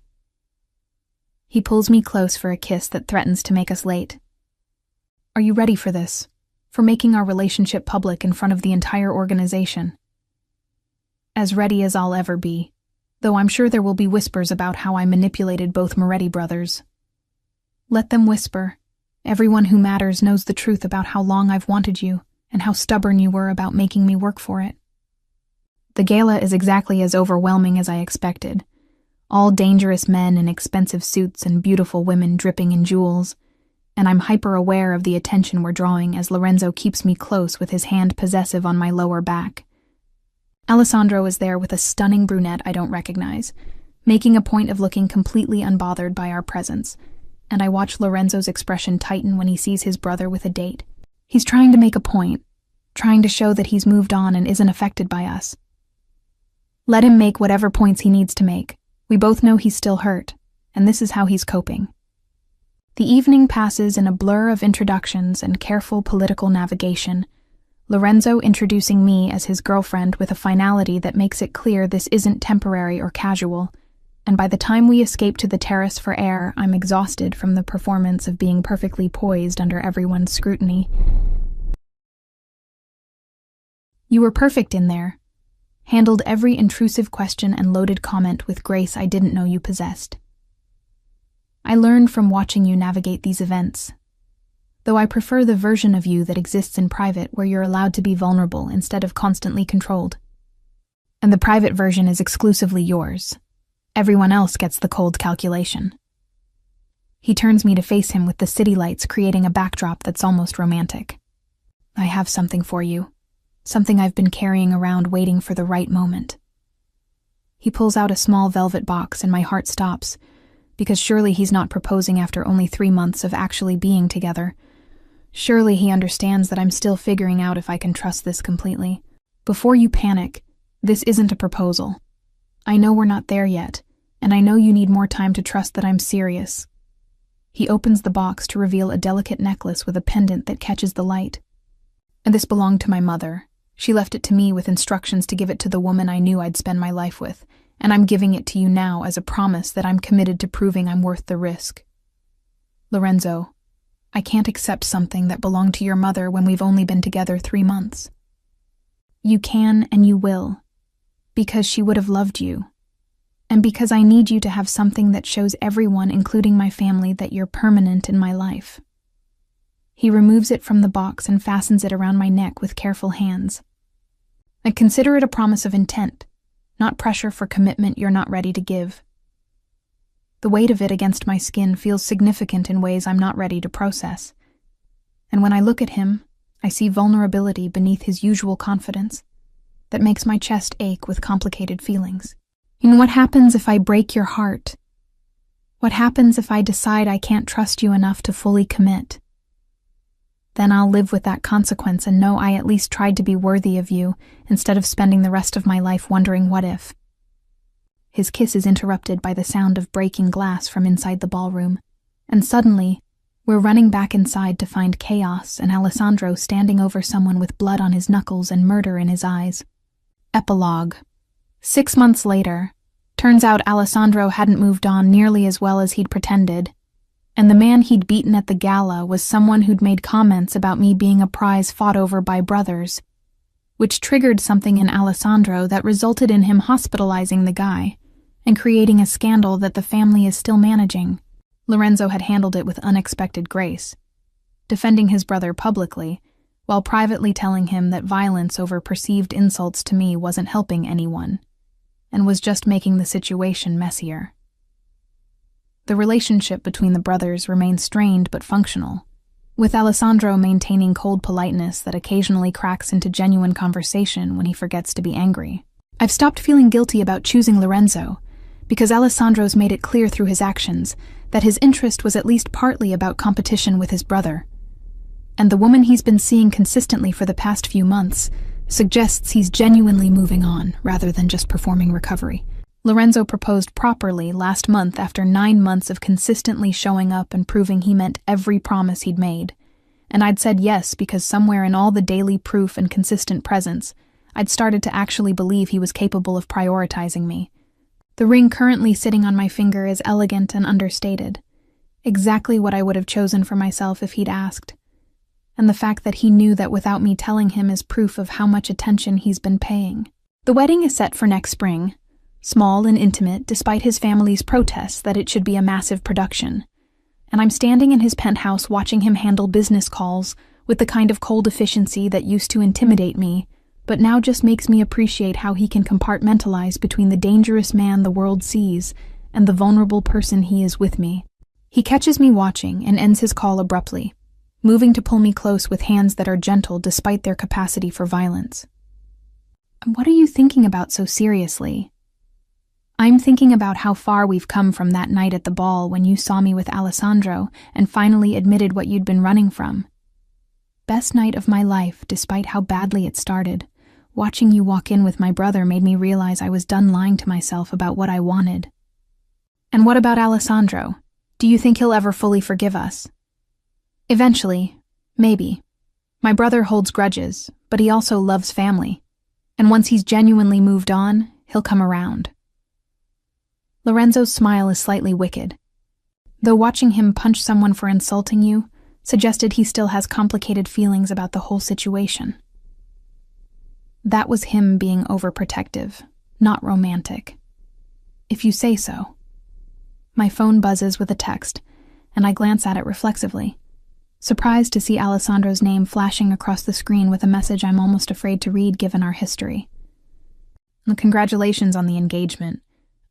He pulls me close for a kiss that threatens to make us late. Are you ready for this? For making our relationship public in front of the entire organization? As ready as I'll ever be, though I'm sure there will be whispers about how I manipulated both Moretti brothers. Let them whisper. Everyone who matters knows the truth about how long I've wanted you and how stubborn you were about making me work for it. The gala is exactly as overwhelming as I expected. All dangerous men in expensive suits and beautiful women dripping in jewels, and I'm hyper-aware of the attention we're drawing as Lorenzo keeps me close with his hand possessive on my lower back. Alessandro is there with a stunning brunette I don't recognize, making a point of looking completely unbothered by our presence, and I watch Lorenzo's expression tighten when he sees his brother with a date. He's trying to make a point, trying to show that he's moved on and isn't affected by us. Let him make whatever points he needs to make. We both know he's still hurt, and this is how he's coping. The evening passes in a blur of introductions and careful political navigation, Lorenzo introducing me as his girlfriend with a finality that makes it clear this isn't temporary or casual, and by the time we escape to the terrace for air, I'm exhausted from the performance of being perfectly poised under everyone's scrutiny. You were perfect in there. Handled every intrusive question and loaded comment with grace I didn't know you possessed. I learned from watching you navigate these events. though I prefer the version of you that exists in private where you're allowed to be vulnerable instead of constantly controlled. And the private version is exclusively yours. Everyone else gets the cold calculation. He turns me to face him with the city lights creating a backdrop that's almost romantic. I have something for you. Something I've been carrying around waiting for the right moment. He pulls out a small velvet box and my heart stops, because surely he's not proposing after only 3 months of actually being together. Surely he understands that I'm still figuring out if I can trust this completely. Before you panic, this isn't a proposal. I know we're not there yet, and I know you need more time to trust that I'm serious. He opens the box to reveal a delicate necklace with a pendant that catches the light. And this belonged to my mother. She left it to me with instructions to give it to the woman I knew I'd spend my life with, and I'm giving it to you now as a promise that I'm committed to proving I'm worth the risk. Lorenzo, I can't accept something that belonged to your mother when we've only been together 3 months. You can and you will, because she would have loved you, and because I need you to have something that shows everyone, including my family, that you're permanent in my life. He removes it from the box and fastens it around my neck with careful hands. I consider it a promise of intent, not pressure for commitment you're not ready to give. The weight of it against my skin feels significant in ways I'm not ready to process. And when I look at him, I see vulnerability beneath his usual confidence that makes my chest ache with complicated feelings. And what happens if I break your heart? What happens if I decide I can't trust you enough to fully commit? Then I'll live with that consequence and know I at least tried to be worthy of you instead of spending the rest of my life wondering what if. His kiss is interrupted by the sound of breaking glass from inside the ballroom, and suddenly, we're running back inside to find chaos and Alessandro standing over someone with blood on his knuckles and murder in his eyes. Epilogue. 6 months later, turns out Alessandro hadn't moved on nearly as well as he'd pretended, and the man he'd beaten at the gala was someone who'd made comments about me being a prize fought over by brothers, which triggered something in Alessandro that resulted in him hospitalizing the guy and creating a scandal that the family is still managing. Lorenzo had handled it with unexpected grace, defending his brother publicly, while privately telling him that violence over perceived insults to me wasn't helping anyone, and was just making the situation messier. The relationship between the brothers remained strained but functional, with Alessandro maintaining cold politeness that occasionally cracks into genuine conversation when he forgets to be angry. I've stopped feeling guilty about choosing Lorenzo, because Alessandro's made it clear through his actions that his interest was at least partly about competition with his brother. And the woman he's been seeing consistently for the past few months suggests he's genuinely moving on rather than just performing recovery. Lorenzo proposed properly last month after 9 months of consistently showing up and proving he meant every promise he'd made. And I'd said yes because somewhere in all the daily proof and consistent presence, I'd started to actually believe he was capable of prioritizing me. The ring currently sitting on my finger is elegant and understated, exactly what I would have chosen for myself if he'd asked. And the fact that he knew that without me telling him is proof of how much attention he's been paying. The wedding is set for next spring, small and intimate despite his family's protests that it should be a massive production. And I'm standing in his penthouse watching him handle business calls with the kind of cold efficiency that used to intimidate me, but now just makes me appreciate how he can compartmentalize between the dangerous man the world sees and the vulnerable person he is with me. He catches me watching and ends his call abruptly, moving to pull me close with hands that are gentle despite their capacity for violence. What are you thinking about so seriously? I'm thinking about how far we've come from that night at the ball when you saw me with Alessandro and finally admitted what you'd been running from. Best night of my life, despite how badly it started. Watching you walk in with my brother made me realize I was done lying to myself about what I wanted. And what about Alessandro? Do you think he'll ever fully forgive us? Eventually, maybe. My brother holds grudges, but he also loves family. And once he's genuinely moved on, he'll come around. Lorenzo's smile is slightly wicked, though watching him punch someone for insulting you suggested he still has complicated feelings about the whole situation. That was him being overprotective, not romantic. If you say so. My phone buzzes with a text, and I glance at it reflexively. surprised to see Alessandro's name flashing across the screen with a message I'm almost afraid to read given our history. Congratulations on the engagement.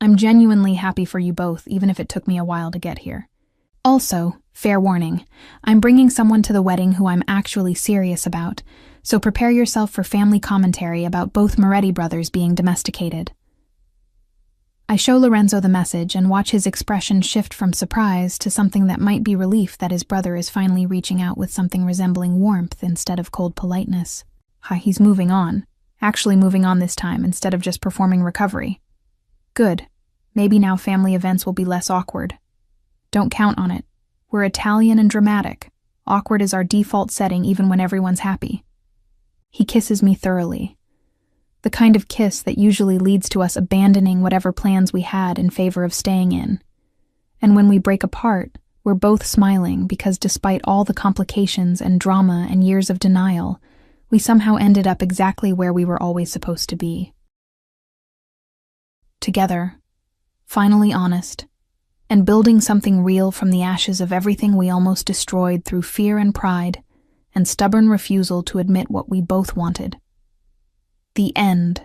I'm genuinely happy for you both, even if it took me a while to get here. Also, fair warning, I'm bringing someone to the wedding who I'm actually serious about, so prepare yourself for family commentary about both Moretti brothers being domesticated. I show Lorenzo the message and watch his expression shift from surprise to something that might be relief that his brother is finally reaching out with something resembling warmth instead of cold politeness. He's moving on. Actually moving on this time instead of just performing recovery. Good. Maybe now family events will be less awkward. Don't count on it. We're Italian and dramatic. Awkward is our default setting even when everyone's happy. He kisses me thoroughly. The kind of kiss that usually leads to us abandoning whatever plans we had in favor of staying in. And when we break apart, we're both smiling because despite all the complications and drama and years of denial, we somehow ended up exactly where we were always supposed to be. Together, finally honest, and building something real from the ashes of everything we almost destroyed through fear and pride and stubborn refusal to admit what we both wanted. The end.